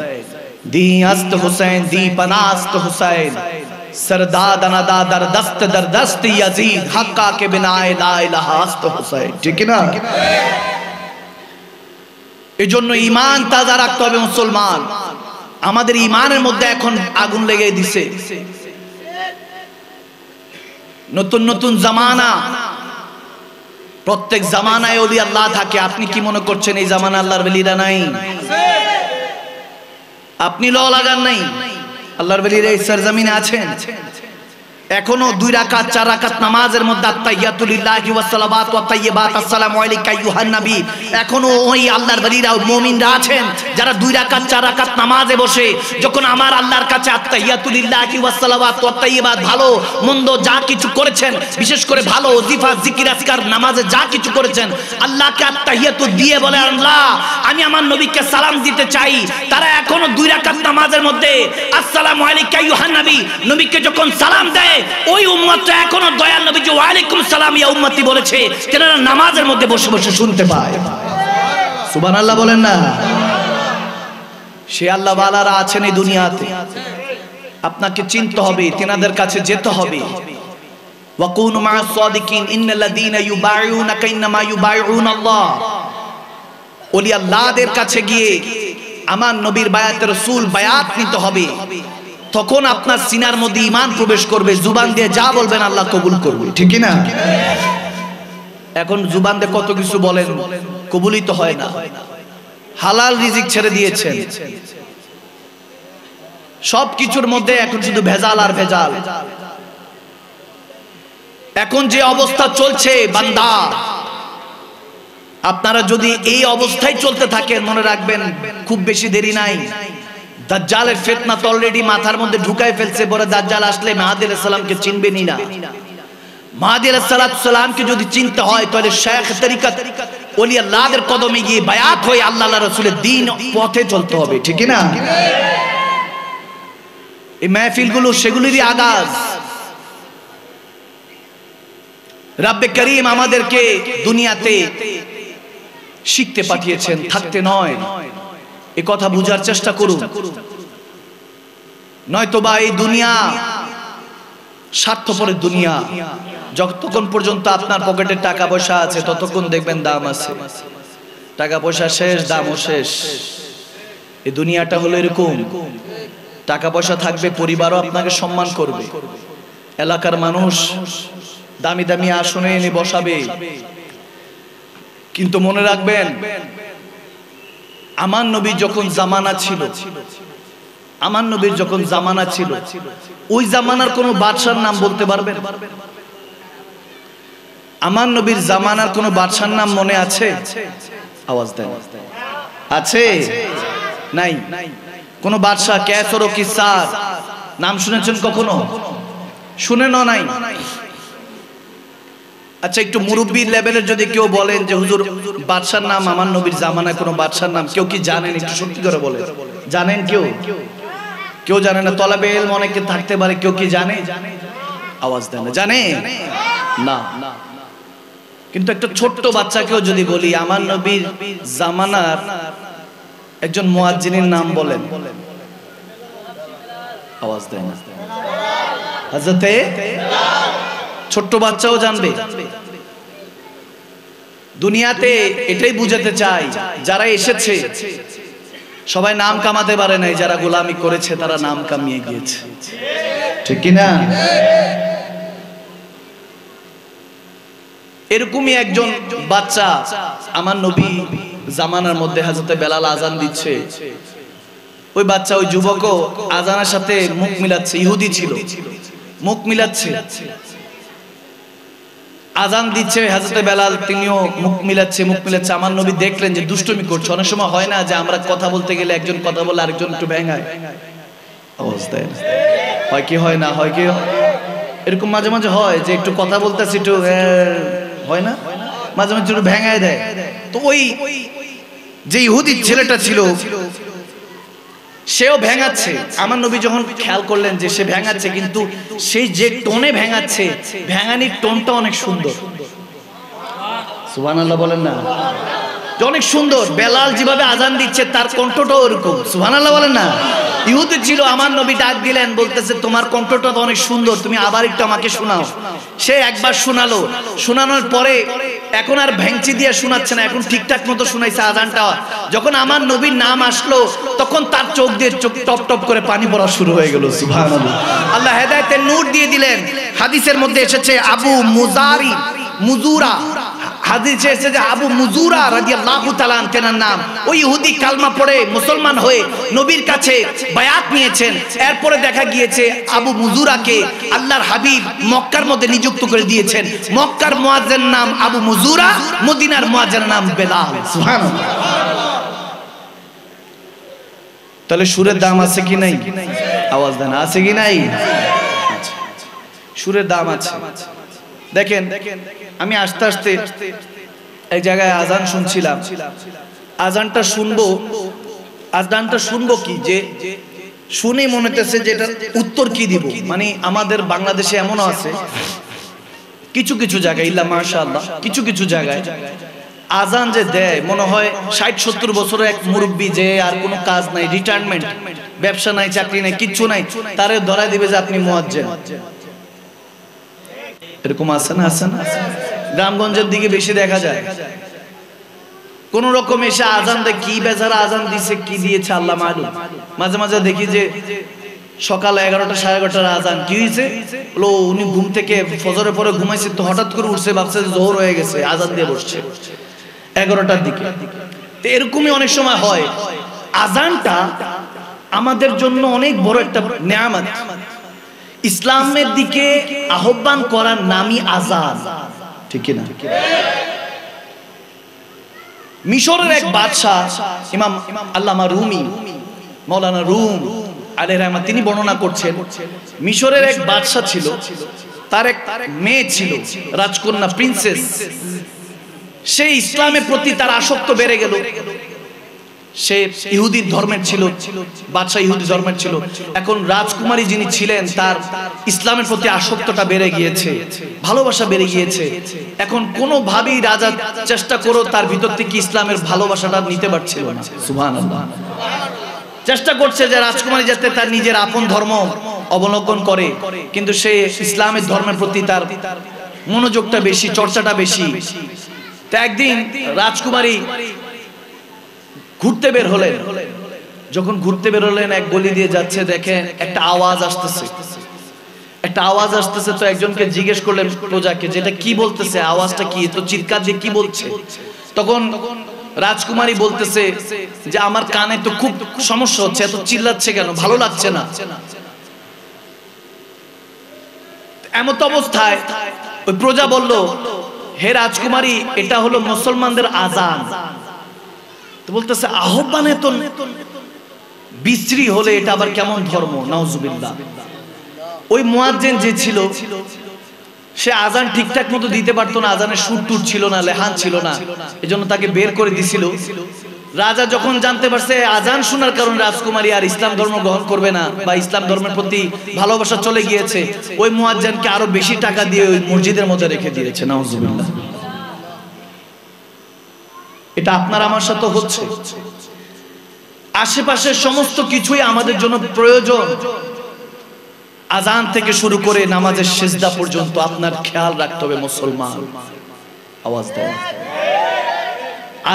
दी अस्त हुसैन दी पनास्त हुसैन, सरदाद अनदा दर दस्त यजीद, हक्का के बिना ला इलाहा अस्त हुसैन, ठीक ना? এজন্য ঈমান তাজা রাখতে হবে মুসলমান। আমাদের ঈমানের মধ্যে এখন আগুন লেগে দিছে। নতুন নতুন জামানা, প্রত্যেক জামানায় ওলি আল্লাহ থাকে। আপনি কি মনে করছেন এই জামানা আল্লাহর ওলিরা নাই? আপনি ল লাগান নাই, আল্লাহর ওলিরা এই সরজমিনে আছেন। এখনো 2 রাকাত 4 রাকাত নামাজের মধ্যে আত্তাহিয়াতু লিল্লাহি ওয়াস সালাওয়াতু ওয়াত তাইয়্যিবাত আসসালামু আলাইকা আইয়ুহান নবী, এখনো ওই আল্লাহর ওলিরা মুমিনরা আছেন যারা 2 রাকাত 4 রাকাত নামাজে বসে যখন আমার আল্লাহর কাছে আত্তাহিয়াতু লিল্লাহি ওয়াস সালাওয়াতু ওয়াত তাইয়্যিবাত, ভালো মন্দ যা কিছু করেছেন, বিশেষ করে ভালো ওজিফা জিকির আজকার নামাজে যা কিছু করেছেন, আল্লাহকে আত্তাহিয়াতু দিয়ে বলে আল্লাহ আমি আমার নবীকে সালাম দিতে চাই। তারা এখনো 2 রাকাত নামাজের মধ্যে আসসালামু আলাইকা আইয়ুহান নবী, নবীকে যখন সালাম দেয় ওই উম্মতটা এখনো দয়াল নবী যে ওয়ালাইকুম সালাম ইয়া উম্মতি বলেছে, তারা নামাজের মধ্যে বসে বসে শুনতে পায়। সুবহানাল্লাহ বলেন না? সে আল্লাহ ওয়ালারা আছেন এই দুনিয়াতে, আপনাকে চিনতে হবে, তিনাদের কাছে যেতে হবে। ওয়াকুনু মা'আস সাদিকিন ইন্নাল্লাযীনা ইউবাইউনাকা ইন্নামা ইউবাইউনাল্লাহ। ওলি আল্লাহদের কাছে গিয়ে আমার নবীর বায়াতে রাসূল বায়াত নিতে হবে। তখন আপনার সিনার মধ্যে ঈমান প্রবেশ করবে, জুবান দিয়ে যা বলবেন আল্লাহ কবুল করবে, ঠিক না? এখন জুবান দিয়ে কত কিছু বলেন, কবুলই তো হয় না। হালাল রিজিক ছেড়ে দিয়েছেন, সব কিছুর মধ্যে এখন শুধু ভেজাল আর ভেজাল। এখন যে অবস্থা চলছে বান্দা, আপনারা যদি এই অবস্থায় চলতে থাকেন মনে রাখবেন খুব বেশি দেরি নাই। দাজ্জালের ফিতনা তো অলরেডি মাথার মধ্যে ঢুকায় ফেলছে। বড় দাজ্জাল আসলে মাহদী আলাইহিস সালামকে চিনবেনই না। মাহদী আলাইহিস সালামকে যদি চিনতে হয় তাহলে শেখ তরিকত ওলি আল্লাহদের কদমে গিয়ে বায়াত হয়ে আল্লাহ রাসূলের দ্বীন পথে চলতে হবে, ঠিক না? এই মাহফিলগুলো সেগুলোরই আগাজ। রব্বে করিম আমাদেরকে দুনিয়াতে শিখতে পাঠিয়েছেন, থাকতে নয়। এই কথা বুঝার চেষ্টা করুন, নয়তোবা এই দুনিয়া স্বার্থপরের দুনিয়া। যতক্ষণ পর্যন্ত আপনার পকেটে টাকা পয়সা আছে ততক্ষণ দেখবেন দাম আছে, টাকা পয়সা শেষ দামও শেষ। এই দুনিয়াটা হলো এরকম, টাকা পয়সা থাকবে, পরিবারও আপনাকে সম্মান করবে, এলাকার মানুষ দামি দামি আসনে এনে বসাবে। কিন্তু মনে রাখবেন আমার নবী যখন জামানা ছিল, আমার নবীর যখন জামানা ছিল, ওই জামানার কোন বাদশার নাম বলতে পারবেন? আমার নবীর জামানার কোন বাদশার নাম মনে আছে? আওয়াজ দেন। আছে? নাই। কোন বাদশা কেসর ও কিসার নাম শুনেছেন কখনো? শুনেন নাই? আচ্ছা, একটু মুরব্বী লেভেলের যদি কেউ বলেন যে হুজুর বাদশার নাম আমার নবীর জামানায় কোন বাদশার নাম কেউ কি জানেন? একটু সত্যি করে বলেন, জানেন কেউ? কেউ জানে না? তলাবে ইলম অনেকে থাকতে পারে, কেউ কি জানে? আওয়াজ দেন। জানে না? কিন্তু একটা ছোট্ট বাচ্চাকেও যদি বলি আমার নবীর জামানার একজন মুয়াজ্জিনের নাম বলেন, আওয়াজ দেন। হযরতে ছোট্ট বাচ্চাও জানবে। দুনিয়াতে এটাই বুঝাতে চাই, যারা এসেছে সবাই নাম কামাতে পারে নাই, যারা গোলামি করেছে তারা নাম কামিয়ে গিয়েছে, ঠিক কি না? এরকমই একজন বাচ্চা আমার নবী জামানার মধ্যে হযরতে বেলাল আজান দিচ্ছে, ওই বাচ্চা ওই যুবকও আজানের সাথে মুখ মিলাচ্ছে, ইহুদি ছিল, মুখ মিলাচ্ছে। আজান দিচ্ছে হযরতে বেলাল, তিনিও মুখ মিলাচ্ছে। আমার নবী দেখলেন যে দুষ্টুমি করছে। অনেক সময় হয় না যে আমরা কথা বলতে গেলে একজন কথা বলে আরেকজন একটু ভেঙায় অবস্থায়, হয় কি হয় না, হয় কি এরকম মাঝে মাঝে হয় যে একটু কথা বলতেছি একটু হয় না, মাঝে মাঝে একটু ভেঙায় দেয়। তো ওই যে ইহুদি ছেলেটা ছিল সেও ভেঙাচ্ছে। আমার নবী যখন খেয়াল করলেন যে সে ভেঙাচ্ছে, কিন্তু সেই যে টোনে ভেঙাচ্ছে, ভেঙানির টোনটা অনেক সুন্দর। সুবহানাল্লাহ বলেন না, অনেক সুন্দর। বেলাল যেভাবে আজান দিচ্ছে তার কণ্ঠটাও ওরকম। সুবহানাল্লাহ বলেন না। ইহুদি ছিল, আমার নবী ডাক দিলেন, বলতেছে তোমার কণ্ঠটা তো অনেক সুন্দর, তুমি আবার একটু আমাকে শোনাও। সে একবার শোনালো, শোনানোর পরে এখন আর ভেঙচি দিয়ে শোনাচ্ছে না, এখন ঠিকঠাক মতো শোনাইছে আজানটা। যখন আমার নবীর নাম আসলো তখন তার চোখ দিয়ে চোখ টপ টপ করে পানি পড়া শুরু হয়ে গেল। সুবহানাল্লাহ, আল্লাহ হেদায়েতের নূর দিয়ে দিলেন। হাদিসের মধ্যে এসেছে আবু মুজুরা, হাদিসে এসেছে আবু মুজুরা রাদিয়াল্লাহু তাআলা আনহু নাম। ওই ইহুদি কালমা পড়ে মুসলমান হয়ে নবীর কাছে বায়াত নিয়েছেন। এরপরে দেখা গিয়েছে আবু মুজুরাকে আল্লাহর হাবিব মক্কার মধ্যে নিযুক্ত করে দিয়েছেন। মক্কার মুয়াজ্জিন নাম আবু মুজুরা, মদিনার মুয়াজ্জিন নাম বেলাল। সুবহানাল্লাহ। তাহলে সুরের দাম আছে কি নাই? আওয়াজ দেন, আছে কি নাই? সুরের দাম আছে। দেখেন, আমি আস্তে আস্তে এক জায়গায় আজান শুনছিলাম। আজানটা শুনবো কি যে শুনে মনে হতেছে যে এটার উত্তর কি দিব। মানে আমাদের বাংলাদেশে এমনও আছে কিছু কিছু জায়গায়, ইল্লা মাশাআল্লাহ, কিছু কিছু জায়গায় আজান যে দেয় মনে হয় ৬০-৭০ বছরের এক মুরব্বী, যে আর কোনো কাজ নাই, রিটায়ারমেন্ট, ব্যবসা নাই, চাকরি নাই, কিচ্ছু নাই, তারে ধরায় দিবে যে আপনি মুয়াজ্জিন। এরকম আছে না? আছে না? গ্রামগঞ্জের দিকে বেশি দেখা যায়। কোন রকম এসে আজান দেয়, কি বেচারা আজান দিছে, কি দিয়েছে আল্লাহ মালুম। মাঝে মাঝে দেখি যে সকাল 11টা 11:30 আজান, কি হয়েছে বলো, উনি ঘুম থেকে ফজরের পরে ঘুমাইছে, তো হঠাৎ করে উঠছে, ভাবছে জোহর হয়ে গেছে, আজান দিয়ে বসছে 11টার দিকে। তো এরকমই অনেক সময় হয়। আজানটা আমাদের জন্য অনেক বড় একটা নেয়ামত। ইসলামের দিকে আহ্বান করার নামই আজান, ঠিক না? মিশরের এক বাদশা, ইমাম আল্লামা রুমি, মাওলানা রুম আলাইহির রহমাত, তিনি বর্ণনা করছেন, মিশরের এক বাদশা ছিল, তার এক মেয়ে ছিল, রাজকন্যা, প্রিন্সেস। সেই ইসলামের প্রতি তার আসক্ত বেড়ে গেল। সে ইহুদি ধর্মের ছিল, বাদশা ইহুদি ধর্মের ছিল। এখন রাজকুমারী যিনি ছিলেন, তার ইসলামের প্রতি আসক্তটা বেড়ে গিয়েছে, ভালোবাসা বেড়ে গিয়েছে। এখন কোনোভাবেই রাজা চেষ্টা করো তার ভিতর থেকে ইসলামের ভালোবাসাটা নিতে পারছিল না। সুবহানাল্লাহ। চেষ্টা করছে যে রাজকুমারী যাতে তার নিজের আপন ধর্ম অবলম্বন করে, কিন্তু সে ইসলামের ধর্মের প্রতি তার মনোযোগটা বেশি, চর্চাটা বেশি। তো একদিন রাজকুমারী ঘুরতে বের হলেন। যখন ঘুরতে বের হলেন, এক গলি দিয়ে যাচ্ছে, দেখে একটা আওয়াজ আসতেছে, তো একজনকে জিজ্ঞেস করলেন প্রজাকে, যেটা কি বলতেছে, আওয়াজটা কি, তো চিৎকার দিয়ে কি বলছে। তখন রাজকুমারী বলতেছে যে আমার কানে তো খুব সমস্যা হচ্ছে, এত চিল্লাচ্ছে কেন, ভালো লাগছে না। এমত অবস্থায় ওই প্রজা বলল, হে রাজকুমারী, এটা হলো মুসলমানদের আজান। তো বলতেছে আহ্বান এত বিশ্রী হলে এটা আবার কেমন ধর্ম? নাউজুবিল্লাহ। ওই মুয়াজ্জিন যে ছিল, সে আজান ঠিকঠাক মতো দিতে পারতো না, আজানের সুর টুর ছিল না, লেহান ছিল না, এজন্য তাকে বের করে দিছিল। রাজা যখন জানতে পারছে আজান শোনার কারণে রাজকুমারী আর ইসলাম ধর্ম গ্রহণ করবে না, বা ইসলাম ধর্মের প্রতি ভালোবাসা চলে গিয়েছে, ওই মুয়াজ্জিনকে আরো বেশি টাকা দিয়ে ওই মসজিদের মধ্যে রেখে দিয়েছে। নাউজুবিল্লাহ। এটা আপনার আমার সাথে হচ্ছে। আশেপাশের সমস্ত কিছুই আমাদের জন্য প্রয়োজন। আজান থেকে শুরু করে নামাজের সিজদা পর্যন্ত আপনার খেয়াল রাখতে হবে মুসলমান। আওয়াজ দেন।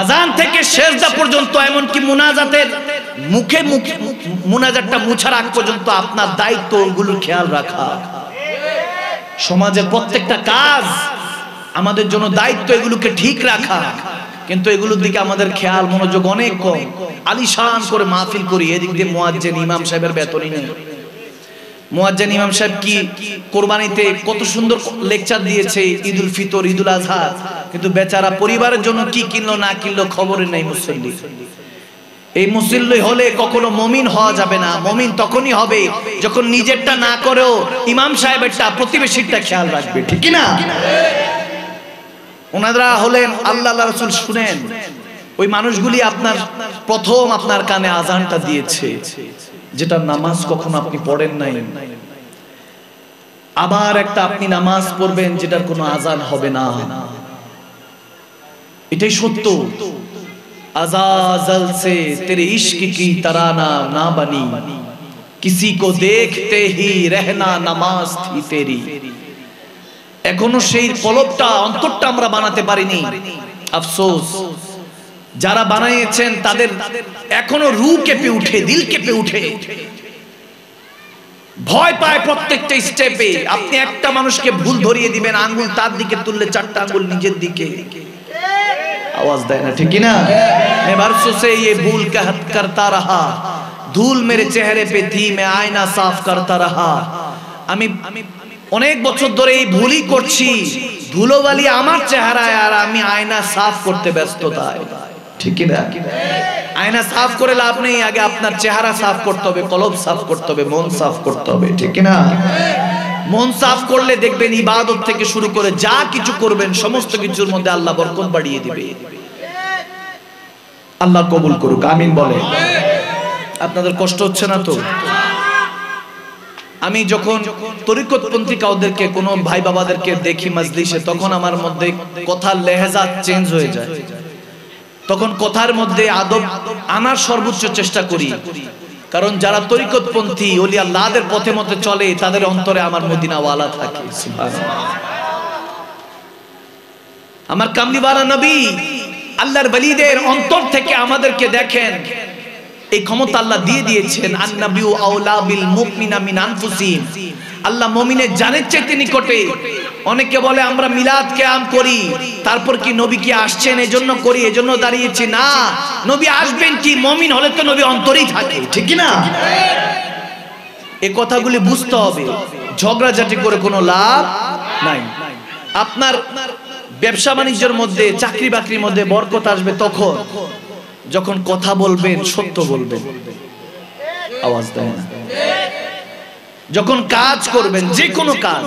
আজান থেকে সিজদা পর্যন্ত, এমনকি মুনাজাতের মুখে মুখে মুনাজাতটা মুছার আগ পর্যন্ত আপনার দায়িত্ব ওগুলোর খেয়াল রাখা। সমাজের প্রত্যেকটা কাজ আমাদের জন্য দায়িত্ব, এগুলোকে ঠিক রাখা। কিন্তু এগুলোর দিকে আমাদের খেয়াল মনোযোগ অনেক কম। আলিশান করে মাহফিল করি, এদিক দিয়ে মুয়াজ্জিন ইমাম সাহেবের বেতনই নেই। মুয়াজ্জিন ইমাম সাহেব কি কুরবানিতে কত সুন্দর লেকচার দিয়েছে, ঈদুল ফিতর, ঈদুল আজহা, কিন্তু বেচারা পরিবারের জন্য কি কিনলো না কিনলো খবরে নাই মুসল্লি। এই মুসল্লি হলে কখনো মুমিন হওয়া যাবে না। মুমিন তখনই হবে যখন নিজেরটা না করেও ইমাম সাহেবেরটা, প্রতিবেশীরটা খেয়াল রাখবে, ঠিক কি না? ওনারা হলেন আল্লাহ রাসূল। শুনেন, ওই মানুষগুলি আপনার প্রথম আপনার কানে আজানটা দিয়েছে, যেটা নামাজ কখনো আপনি পড়েন নাই। আবার একটা আপনি নামাজ পড়বেন যেটার কোনো আজান হবে না। এটাই সত্য। আজাজল সে তেরে ইश्क की तराना ना बनी, किसी को देखते ही रहना नमाज थी तेरी। এখনো সেই কলবটা, অন্তরটা আমরা বানাতে পারিনি। আফসোস, যারা বানিয়েছেন তাদের এখনো রূহ কেঁপে উঠে, দিল কেঁপে উঠে, ভয় পায় প্রত্যেকটা স্টেপে। আপনি একটা মানুষকে ভুল ধরিয়ে দিবেন, আঙ্গুল তার দিকে তুললে চারটা আঙ্গুল নিজের দিকে आवाज देना, ठीक है ना? मैं बरसों से ये भूल करता रहा, धूल मेरे चेहरे पे थी, मैं आईना साफ करता रहा। আমি অনেক বছর ধরে এই ভুলই করছি, ধুলোবালি আমার চেহারায়, আর আমি আয়না সাফ করতে ব্যস্ততায়, ঠিক কি না? আয়না সাফ করে লাভ নেই, আগে আপনার চেহারা সাফ করতে হবে, কলব সাফ করতে হবে, মন সাফ করতে হবে, ঠিক কি না? মন সাফ করলে দেখবেন ইবাদত থেকে শুরু করে যা কিছু করবেন সমস্ত কিছুর মধ্যে আল্লাহ বরকত বাড়িয়ে দিবে। আল্লাহ কবুল করুক, আমিন বলে। আপনাদের কষ্ট হচ্ছে না তো? আমি যখন তরিকতপন্থী কাউদেরকে, কোনো ভাই বাবাদেরকে দেখি মজলিসে, তখন আমার মধ্যে কথার লেহেজা চেঞ্জ হয়ে যায়। তখন কথার মধ্যে আদব আনার সর্বোচ্চ চেষ্টা করি, কারণ যারা তরিকতপন্থী ওলি আল্লাহদের পথে মতে চলে তাদের অন্তরে আমার মদিনাওয়ালা থাকে। সুবহানাল্লাহ। আমার কামলিওয়ালা নবী আল্লাহর ওলিদের অন্তর থেকে আমাদেরকে দেখেন, এই ক্ষমতা আল্লাহ দিয়ে দিয়েছেন। আন-নাবিয়্যু আওলা বিল মুমিনিনা মিন আনফুসিহিম। আল্লাহ মুমিনের জানের চাইতে নিকটে। অনেকে বলে আমরা মিলাদ কিয়াম করি, তারপর কি নবী কি আসছেন এজন্য করি, এজন্য দাঁড়িয়েছি। না, নবী আসবেন কি, মুমিন হলে তো নবী অন্তরেই থাকে, ঠিক কি না? এই কথাগুলি বুঝতে হবে। ঝগড়াঝাটি করে কোনো লাভ নাই। আপনার ব্যবসা বাণিজ্যের মধ্যে, চাকরি বাকরির মধ্যে বরকত আসবে তখন যখন কথা বলবেন, সত্য বলবেন। আওয়াজ দেয় না? যখন কাজ করবেন, যে কোনো কাজ,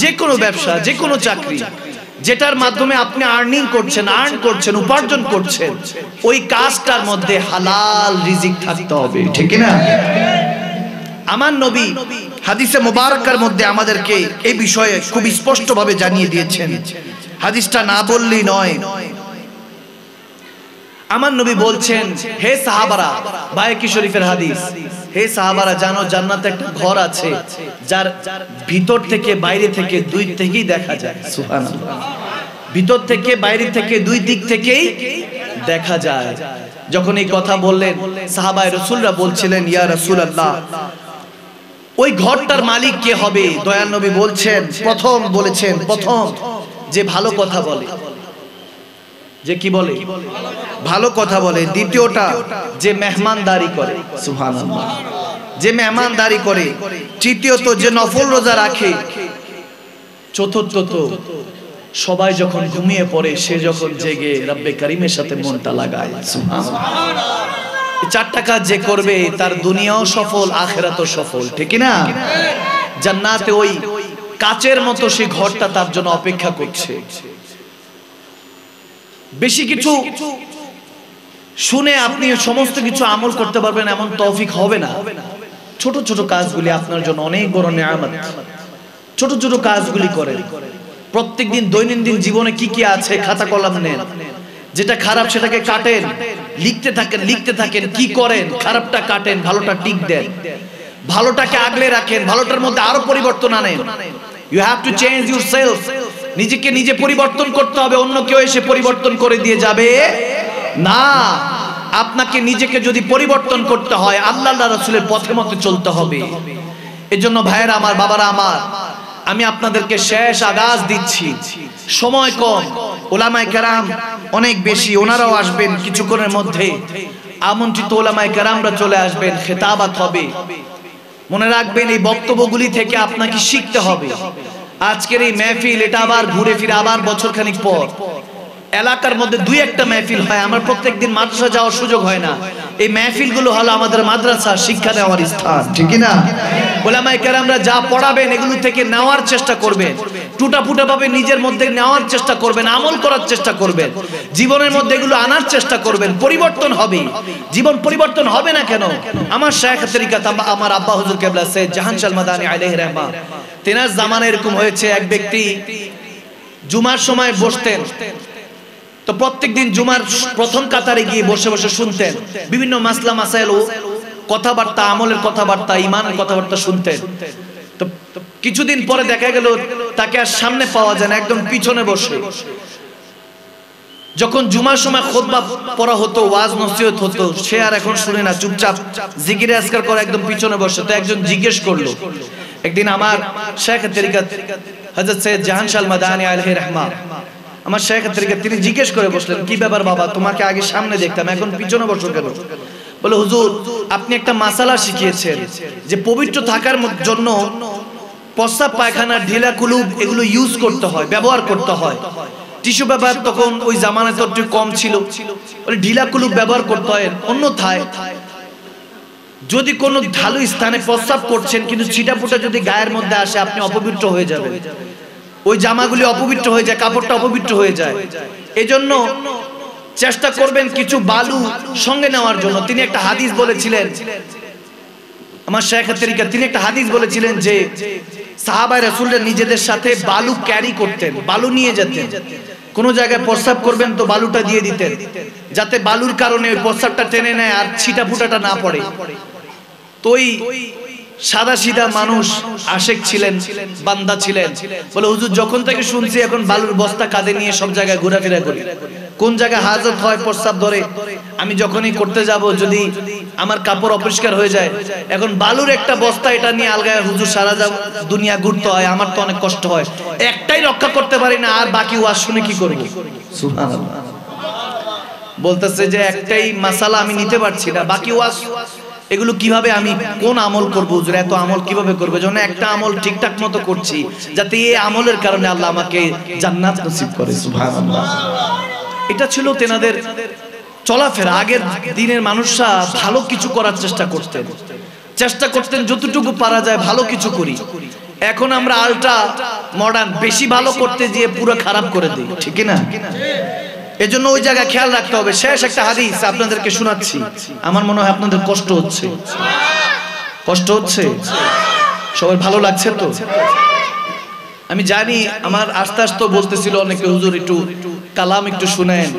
যে কোনো ব্যবসা, যে কোনো চাকরি, যেটার মাধ্যমে আপনি আর্নিং করছেন, আর্ন করছেন, উপার্জন করছেন, ওই কাজটার মধ্যে হালাল রিজিক থাকতে হবে, ঠিক না? আমার নবী হাদিসে মুবারকার মধ্যে আমাদেরকে এই বিষয়ে খুব স্পষ্টভাবে জানিয়ে দিয়েছেন। হাদিসটা না বললেই নয়। আমার নবী বলছেন, হে সাহাবারা, বাইকি শরীফের হাদিস, হে সাহাবারা, জানো জান্নাতে একটা ঘর আছে যার ভিতর থেকে বাইরে থেকে দুই দিকেই দেখা যায়। সুবহানাল্লাহ। ভিতর থেকে বাইরে থেকে দুই দিক থেকেই দেখা যায়। যখন এই কথা বললেন, সাহাবায়ে রাসূলরা বলছিলেন, ইয়া রাসূলুল্লাহ, ওই ঘরটার মালিক কে হবে? দয়াল নবী বলছেন, প্রথম বলেছেন, প্রথম যে ভালো কথা বলে, যে কি বলে, ভালো কথা বলে। দ্বিতীয়টা যে মেহমানদারি করে, সুবহানাল্লাহ, যে মেহমানদারি করে। তৃতীয়ত যে নফল রোজা রাখে। চতুর্থত সবাই যখন ঘুমিয়ে পড়ে সে যখন জেগে রব্বে কারীমের সাথে মনটা লাগায়, সুবহানাল্লাহ। চারটা কাজ যে করবে তার দুনিয়াও সফল, আখিরাতও সফল, ঠিক না? জান্নাতে ওই কাচের মতো সেই ঘরটা তার জন্য অপেক্ষা করছে। বেশি কিছু শুনে আপনি সমস্ত কিছু আমল করতে পারবেন এমন তৌফিক হবে না। ছোট ছোট কাজগুলি আপনার জন্য অনেক বড় নিয়ামত। ছোট ছোট কাজগুলি করেন প্রত্যেকদিন। দৈনন্দিন জীবনে কি কি আছে খাতা কলম নেন, যেটা খারাপ সেটাকে কাটেন, লিখতে থাকেন, লিখতে থাকেন, কি করেন, খারাপটা কাটেন, ভালোটা টিক দেন, ভালোটাকে আগলে রাখেন, ভালোটার মধ্যে আরো পরিবর্তন আনেন। You have to change yourself. নিজেকে নিজে পরিবর্তন করতে হবে, অন্য কেউ এসে পরিবর্তন করে দিয়ে যাবে না। আপনাকে নিজেকে যদি পরিবর্তন করতে হয় আল্লাহ রাসূলের পথে মতে চলতে হবে। এজন্য ভাইয়েরা আমার, বাবারা আমার, আমি আপনাদেরকে শেষ আগাজ দিচ্ছি। সময় কম, উলামায়ে কেরাম অনেক বেশি, ওনারাও আসবেন কিছুক্ষণের মধ্যে। আমন্ত্রিত উলামায়ে কেরামরা চলে আসবেন, খেতাবাত হবে। মনে রাখবেন এই বক্তব্যগুলি থেকে আপনাকে শিখতে হবে। আজকের এই মেহফিল এটা আবার ঘুরে ফিরে আবার বছর খানিক পর এলাকার মধ্যে দুই একটা মেহফিল হয়, আমার প্রত্যেকদিন মাদ্রাসা যাওয়ার সুযোগ হয় না। এই মেহফিল গুলো হলো আমাদের মাদ্রাসা শিক্ষা দেওয়ার স্থান, ঠিক না? ওলামায়ে কেরামরা যা পড়াবেন এগুলো থেকে নেওয়ার চেষ্টা করবেন, টুটা ফুটা ভাবে নিজের মধ্যে নেওয়ার চেষ্টা করবেন, আমল করার চেষ্টা করবেন, জীবনের মধ্যে এগুলো আনার চেষ্টা করবেন। পরিবর্তন হবে, জীবন পরিবর্তন হবে না কেন? আমার শায়খ তরিকাত আমার আব্বা হুজুর কেবলা সৈয়দ জাহান শাহ মাদানী আলাইহি রহমান, তেনার জামানা এরকম হয়েছে, এক ব্যক্তি জুমার সময় বসতেন, তো প্রত্যেকদিন জুমার প্রথম কাতারে গিয়ে বসে বসে শুনতেন বিভিন্ন মাসলা মাসাইল ও কথাবার্তা, আমলের কথাবার্তা, ইমানের কথাবার্তা শুনতেন। তো কিছুদিন পরে দেখা গেল তাকে আর সামনে পাওয়া যায় না, একদম পিছনে বসে। যখন জুমার সময় খুতবা পড়া হতো, ওয়াজ নসিহত হতো, সে আর এখন শুনে না, চুপচাপ জিকির আজকার করে একদম পিছনে বসে। তো একজন জিজ্ঞেস করলো একদিন আমার শায়খ তরিকাত হযরত সৈয়দ জাহান শাহ মাদানী আলাইহি রহমান, আমার শায়খ তরিকাত, তিনি জিজ্ঞেস করে বসলেন, কি ব্যাপার বাবা, তোমাকে আগে সামনে দেখতাম, এখন পিছনে বসো কেন? বলে, হুজুর আপনি একটা মাসালা শিখিয়েছেন যে পবিত্র থাকার জন্য প্রস্রাব পায়খানা ঢিলা কুলুপ এগুলো ইউজ করতে হয়, ব্যবহার করতে হয়। টিস্যু ব্যবহার তখন ওই জামানায় তো একটু কম ছিল, বলে ঢিলা কুলুপ ব্যবহার করতে হয়। অন্যথায় যদি কোনো ঢালু স্থানে প্রস্রাব করছেন কিন্তু ছিটাফোঁটা যদি গায়ের মধ্যে আসে, আপনি অপবিত্র হয়ে যাবেন, ওই জামাগুলি অপবিত্র হয়ে যায়, কাপড়টা অপবিত্র হয়ে যায়। এজন্য চেষ্টা করবেন কিছু বালু সঙ্গে নেওয়ার জন্য। তিনি একটা হাদিস বলেছিলেন, আমার শায়খ তরিকা, তিনি একটা হাদিস বলেছিলেন যে সাহাবায়ে রাসূলরা নিজেদের সাথে বালু ক্যারি করতেন, বালু নিয়ে যেতেন। কোন জায়গায় প্রস্রাব করবেন তো বালুটা দিয়ে দিতেন, যাতে বালুর কারণে ওই প্রস্রাবটা টেনে নেয় আর ছিটা ফুটাটা না পড়ে। তো ওই সাদা সিধা মানুষ আশেক ছিলেন, বান্দা ছিলেন, বলে হুজুর যখন থেকে শুনছি এখন বালুর বস্তা কাঁধে নিয়ে সব জায়গায় ঘোরাফেরা করি, কোন জায়গায় হাজত হয় প্রস্রাব ধরে, আমি যখনই করতে যাব যদি আমার কাপড় অপরিষ্কার হয়ে যায়, এখন বালুর একটা বস্তা এটা নিয়ে আলগায় হুজুর সারা দুনিয়া ঘুরতে হয়, আমার তো অনেক কষ্ট হয়, একটাই রক্ষা করতে পারি না, আর বাকি ওয়াজ শুনে কি করব? সুবহানাল্লাহ। বলতেছে যে একটাই মাসালা আমি নিতে পারছি না, বাকি ওয়াজ এগুলো কিভাবে আমি কোন আমল করব হুজুর, এত আমল কিভাবে করব? যখন একটা আমল ঠিকঠাক মতো করছি, যাতে এই আমলের কারণে আল্লাহ আমাকে জান্নাত নসিব করে। সুবহানাল্লাহ। এটা ছিল তেনাদের চলাফেরা। আগের দিনের মানুষরা ভালো কিছু করার চেষ্টা করতেন, যতটুকু পারা যায় ভালো কিছু করি। এখন আমরা আলট্রা মডার্ন, বেশি ভালো করতে গিয়ে পুরো খারাপ করে দিই, ঠিক না? এজন্য ওই জায়গা খেয়াল রাখতে হবে। শেষ একটা হাদিস আপনাদেরকে শোনাচ্ছি, আমার মনে হয় আপনাদের কষ্ট হচ্ছে, সবার ভালো লাগছে তো? আমি জানি আমার আস্তে আস্তে বলতেছিল অনেকে, হুজুর একটু কালাম একটু শুনেন,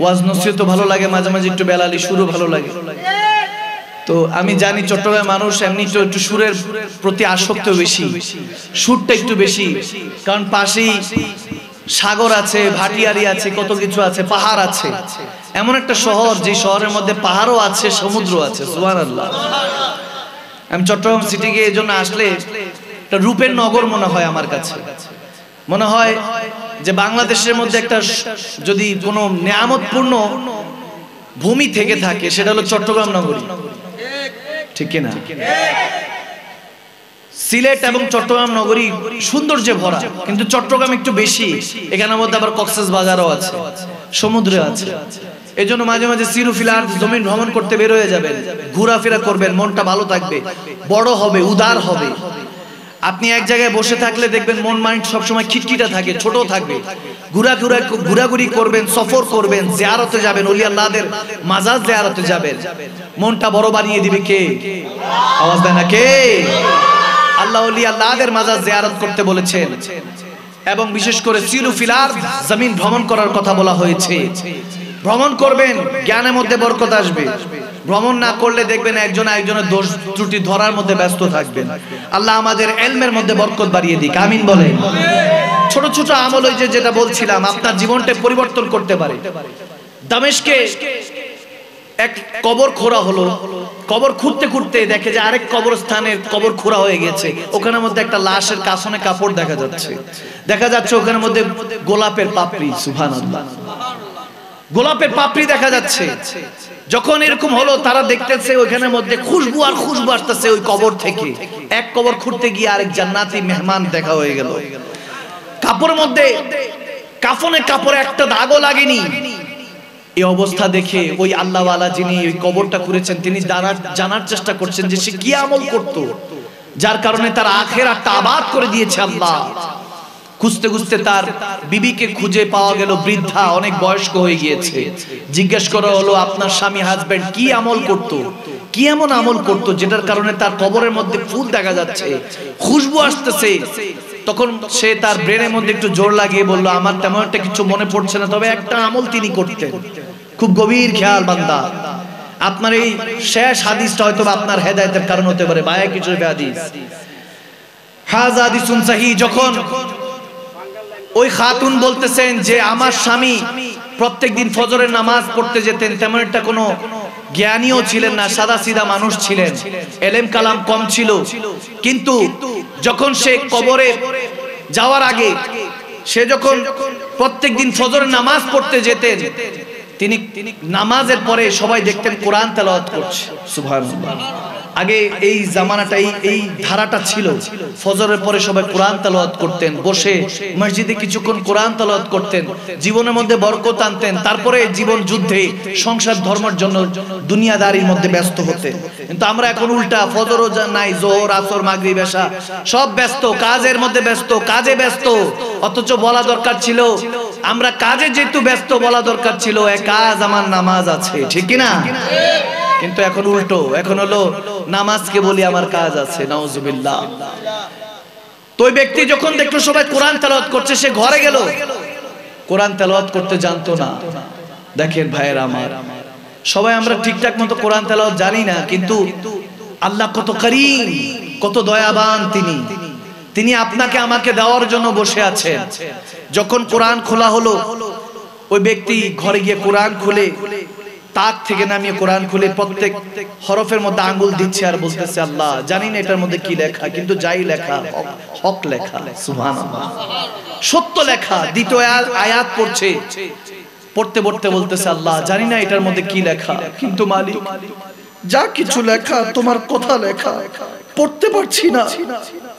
ওয়াজ নসিহত তো ভালো লাগে, মাঝে মাঝে একটু বেলালি সুরও ভালো লাগে। তো আমি জানি চট্টগ্রামের মানুষ এমনি তো একটু সুরের প্রতি আসক্ত বেশি, সুরটা একটু বেশি, কারণ পাশেই সাগর আছে, ভাটিয়ারি আছে, কত কিছু আছে, পাহাড় আছে। এমন একটা শহর যে শহরের মধ্যে পাহাড়ও আছে, সমুদ্র আছে। সুবহানাল্লাহ। আমি চট্টগ্রাম সিটিকে এই জন্য আসলে একটা রূপের নগর মনে হয় আমার কাছে। মনে হয় যে বাংলাদেশের মধ্যে একটা যদি কোনো নিয়ামতপূর্ণ ভূমি থেকে থাকে সেটা হলো চট্টগ্রাম নগরী, ঠিক কিনা? সিলেট এবং চট্টগ্রাম নগরী সৌন্দর্যে ভরা, কিন্তু চট্টগ্রাম একটু বেশি, এখানের মধ্যে আবার কক্সবাজারও আছে, সমুদ্র আছে। এজন্য মাঝে মাঝে সিরুফিলার জমিন ভ্রমণ করতে বের হয়ে যাবেন, ঘোরাফেরা করবেন, মনটা ভালো থাকবে, বড় হবে, উদার হবে। আপনি এক জায়গায় বসে থাকলে দেখবেন মন মাইন্ড সবসময় খিটখিটা থাকে, ছোট থাকবে। ঘোরাঘুরি করবেন, সফর করবেন, জিয়ারতে যাবেন, ওলি আল্লাহদের মাজার জিয়ারতে যাবেন, মনটা বড় বানিয়ে দিবে কে? আওয়াজ দেয় না কে? আল্লাহ ওলি আল্লাহদের মাজার জিয়ারত করতে বলেছেন, এবং বিশেষ করে সিরুফিলার জমিন ভ্রমণ করার কথা বলা হয়েছে। ভ্রমণ করবেন, জ্ঞানের মধ্যে বরকত আসবে। ভ্রমণ না করলে দেখবেন একজন একজনের দোষ ত্রুটি ধরার মধ্যে ব্যস্ত থাকবেন। আল্লাহ আমাদের ইলমের মধ্যে বরকত বাড়িয়ে দিক, আমিন বলেন। ছোট ছোট আমল, ওই যে যেটা বলছিলাম, আপনার জীবনটা পরিবর্তন করতে পারে। দামেস্কে এক কবর খোঁড়া হলো, কবর খুঁড়তে খুঁড়তে দেখে যে আরেক কবরস্থানের কবর খোঁড়া হয়ে গেছে, ওখানের মধ্যে একটা লাশের কাফনে কাপড় দেখা যাচ্ছে ওখানের মধ্যে গোলাপের পাপড়ি। সুবহানাল্লাহ। গোলাপের পাপড়ি দেখা যাচ্ছে। যখন এরকম হলো তারা দেখতেছে ওইখানের মধ্যে খুশবু আর খুশবু আসতেছে ওই কবর থেকে। এক কবর খুঁড়তে গিয়ে আরেক জান্নাতি মেহমান দেখা হয়ে গেল। কাপড়ের মধ্যে কাফনের কাপড়ে একটা দাগও লাগেনি। এই অবস্থা দেখে ওই আল্লাহওয়ালা যিনি ওই কবরটা করেছেন তিনি জানার চেষ্টা করছেন যে সে কি আমল করত, যার কারণে তার আখিরাতটা আবাদ করে দিয়েছে আল্লাহ। খুঁজতে খুঁজতে তার বিবিকে খুঁজে পাওয়া গেল, বৃদ্ধা, অনেক বয়স্ক হয়ে গিয়েছে। জিজ্ঞেস করা হলো আপনার স্বামী হাজবেন্ড কি আমল করত, কি এমন আমল করত যেটার কারণে তার কবরের মধ্যে ফুল দেখা যাচ্ছে, খুশবু আসতেছে। তখন সে তার ব্রেনের মধ্যে একটু জোর লাগিয়ে বলল আমার তেমন একটা কিছু মনে পড়ছে না, তবে একটা আমল তিনি করতেন। খুব গভীর খেয়াল বান্দা, আপনার এই শেষ হাদিসটা হয়তো আপনার হেদায়েতের কারণ হতে পারে। বায়া কিছু হাদিস হাযা হাদিসুন সহিহ। যখন ওই খাতুন বলতেছেন যে আমার স্বামী প্রত্যেকদিন ফজরের নামাজ পড়তে যেতেন, তেমন একটা কোনো জ্ঞানীও ছিলেন না, সাদা সিধা মানুষ ছিলেন, এলেম কালাম কম ছিল। কিন্তু যখন সে কবরে যাওয়ার আগে সে যখন প্রত্যেকদিন ফজরের নামাজ পড়তে যেতেন, তিনি নামাজের পরে সবাই দেখতেন কোরআন তেলাওয়াত করছে। সুবহানাল্লাহ। আগে এই জামানাটা এই ধারাটা ছিল, ফজরের পরে সবাই কোরআন তেলাওয়াত করতেন, বসে মসজিদে কিছুক্ষণ কোরআন তেলাওয়াত করতেন, জীবনের মধ্যে বরকত আনতেন। তারপরে জীবন যুদ্ধে সংসার ধর্মের জন্য দুনিয়াদারির মধ্যে ব্যস্ত হতেন। কিন্তু আমরা এখন উল্টা, ফজরও নাই, যোহর আসর মাগরিব এশা সব ব্যস্ত, কাজের মধ্যে ব্যস্ত, কাজে ব্যস্ত। অথচ বলা দরকার ছিল, আমরা কাজে যেহেতু ব্যস্ত বলা দরকার ছিল এক কাজ আমার নামাজ আছে, ঠিক কি না? কিন্তু এখন উল্টো, এখন হলো নামাজকে বলি আমার কাজ আছে। নাউজুবিল্লাহ। তো ওই ব্যক্তি যখন দেখলো সবাই কোরআন তেলাওয়াত করছে, সে ঘরে গেল, কোরআন তেলাওয়াত করতে জানতো না। দেখেন ভাইয়েরা আমার, সবাই আমরা ঠিকঠাক মতো কোরআন তেলাওয়াত জানি না, কিন্তু আল্লাহ কত করিম, কত দয়াবান তিনি আপনাকে আমাকে দেওয়ার জন্য বসে আছেন। যখন কোরআন খোলা হলো, ওই ব্যক্তি ঘরে গিয়ে কোরআন খুলে তাক থেকে নামিয়ে কোরআন খুলে প্রত্যেক হরফের মধ্যে আঙ্গুল দিচ্ছে আর বলতেছে আল্লাহ জানি না এটার মধ্যে কি লেখা, কিন্তু যাই লেখা হক লেখা, সুবহানাল্লাহ, সত্য লেখা। দ্বিতীয় আয়াত পড়ছে, পড়তে পড়তে বলতেছে আল্লাহ জানি না এটার মধ্যে কি লেখা, কিন্তু মালিক যা কিছু লেখা তোমার কথা লেখা, পড়তে পারছি না,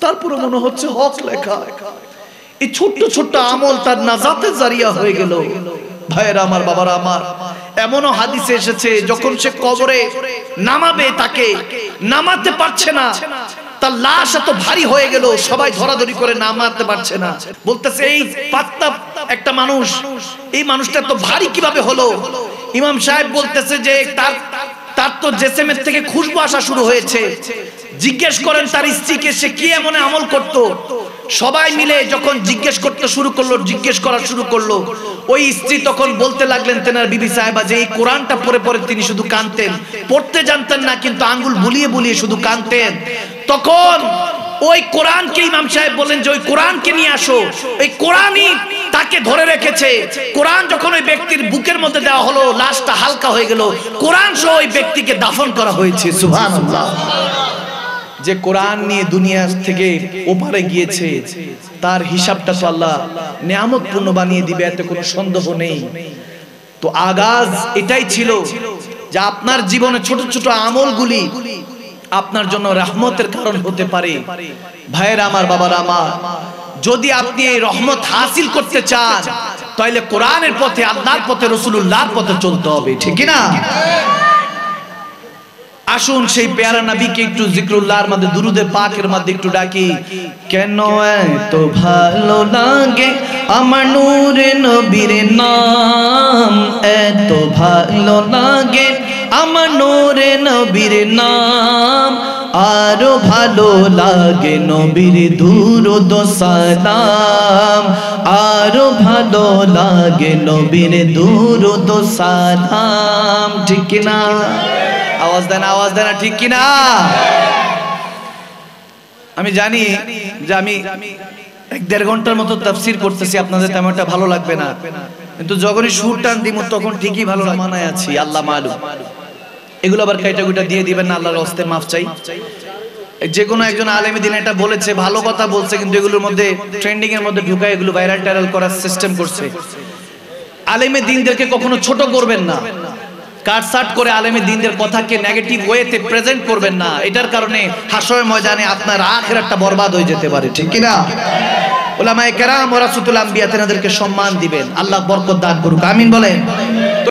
তারপরে মনে হচ্ছে হক লেখা। এই ছোট্ট ছোট্ট আমল তার নাজাতের জারিয়া হয়ে গেল। ভাইয়েরা আমার, বাবারা আমার, এমনও হাদিসে এসেছে যখন সে কবরে নামাবে তাকে নামাতে পারছে না, তার লাশ এত ভারী হয়ে গেল, সবাই ধরাধরি করে নামাতে পারছে না। বলতেছে এই পাতলা একটা মানুষ, এই মানুষটা এত ভারী কিভাবে হলো? ইমাম সাহেব বলতেছে যে তার তো জেসেমের থেকে খুশবু আসা শুরু হয়েছে। জিজ্ঞেস করেন তার স্ত্রীকে সে কি এমন আমল করত। সবাই মিলে যখন জিজ্ঞেস করা শুরু করলো, ওই স্ত্রী তখন বলতে লাগলেন তেনার বিবি সাহেবা যে এই কোরআনটা পড়ে পড়ে তিনি শুধু কাঁদতেন, পড়তে জানতেন না, কিন্তু আঙ্গুল বুলিয়ে বুলিয়ে শুধু কাঁদতেন। তখন ওই কোরআনকে ইমাম সাহেব বলেন যে ওই কোরআনকে নিয়ে আসো। এই কোরআনই তাকে ধরে রেখেছে। কোরআন যখন ওই ব্যক্তির বুকের মধ্যে দেওয়া হলো, লাশটা হালকা হয়ে গেল, কোরআন সহ ওই ব্যক্তিকে দাফন করা হয়েছে। সুবহানাল্লাহ। যে কোরআন নিয়ে দুনিয়া থেকে ওপারে গিয়েছে তার হিসাবটা তো আল্লাহ নিয়ামত পূর্ণ বানিয়ে দিবে, এতে কোনো সন্দেহ নেই। তো আগাজ এটাই ছিল যে আপনার জীবনে ছোট ছোট আমলগুলি আপনার জন্য রহমতের কারণ হতে পারে। ভাইয়েরা আমার, বাবারা আমার, যদি আপনি এই রহমত হাসিল করতে চান তাহলে কোরআনের পথে, আল্লাহর পথে, রাসূলুল্লাহর পথে চলতে হবে, ঠিক কি না? আসুন সেই পেয়ারা নবীকে একটু জিকরুল্লাহর মধ্যে, দুরুদে পাকের মধ্যে একটু ডাকি। কেন এত ভালো লাগে আমার নূরে নবীর নাম, এত ভালো লাগে আমার নূরে নবীর নাম, আরো ভালো লাগে নবীর দুরূদ সালাম, আরো ভালো লাগে নবীর দুরূদ সালাম, ঠিক কি না? আওয়াজ দেন, আওয়াজ দেন, ঠিক কি না? আমি জানি যে আমি 1-1.5 ঘন্টার মতো তাফসীর করতেছি, আপনাদের তেমন একটা ভালো লাগবে না, কিন্তু যখনই সুর টান দিব তখন ঠিকই ভালো মানায় আছি, আল্লাহ মালুম। এগুলো আবার কাইটাগুটা দিয়ে দিবেন না, আল্লাহর রাস্তায় মাফ চাই। যে কোনো একজন আলেমী দিন এটা বলেছে, ভালো কথা বলছে, কিন্তু এগুলোর মধ্যে ট্রেন্ডিং এর মধ্যে ঢুকায় এগুলো ভাইরাল টাইরাল করার সিস্টেম করছে। আলেমে দ্বীনদেরকে কখনো ছোট করবেন না, কাটসাট করে আলেমে দ্বীনদের কথাকে নেগেটিভ ওয়েতে প্রেজেন্ট করবেন না। এটার কারণে হাশরের ময়দানে আপনার আখিরাতটা বরবাদ হয়ে যেতে পারে, ঠিক কি না? উলামায়ে কেরাম ওয়ারাসাতুল আম্বিয়া, তেনাদেরকে সম্মান দিবেন। আল্লাহ বরকত দান করুক, আমিন বলেন।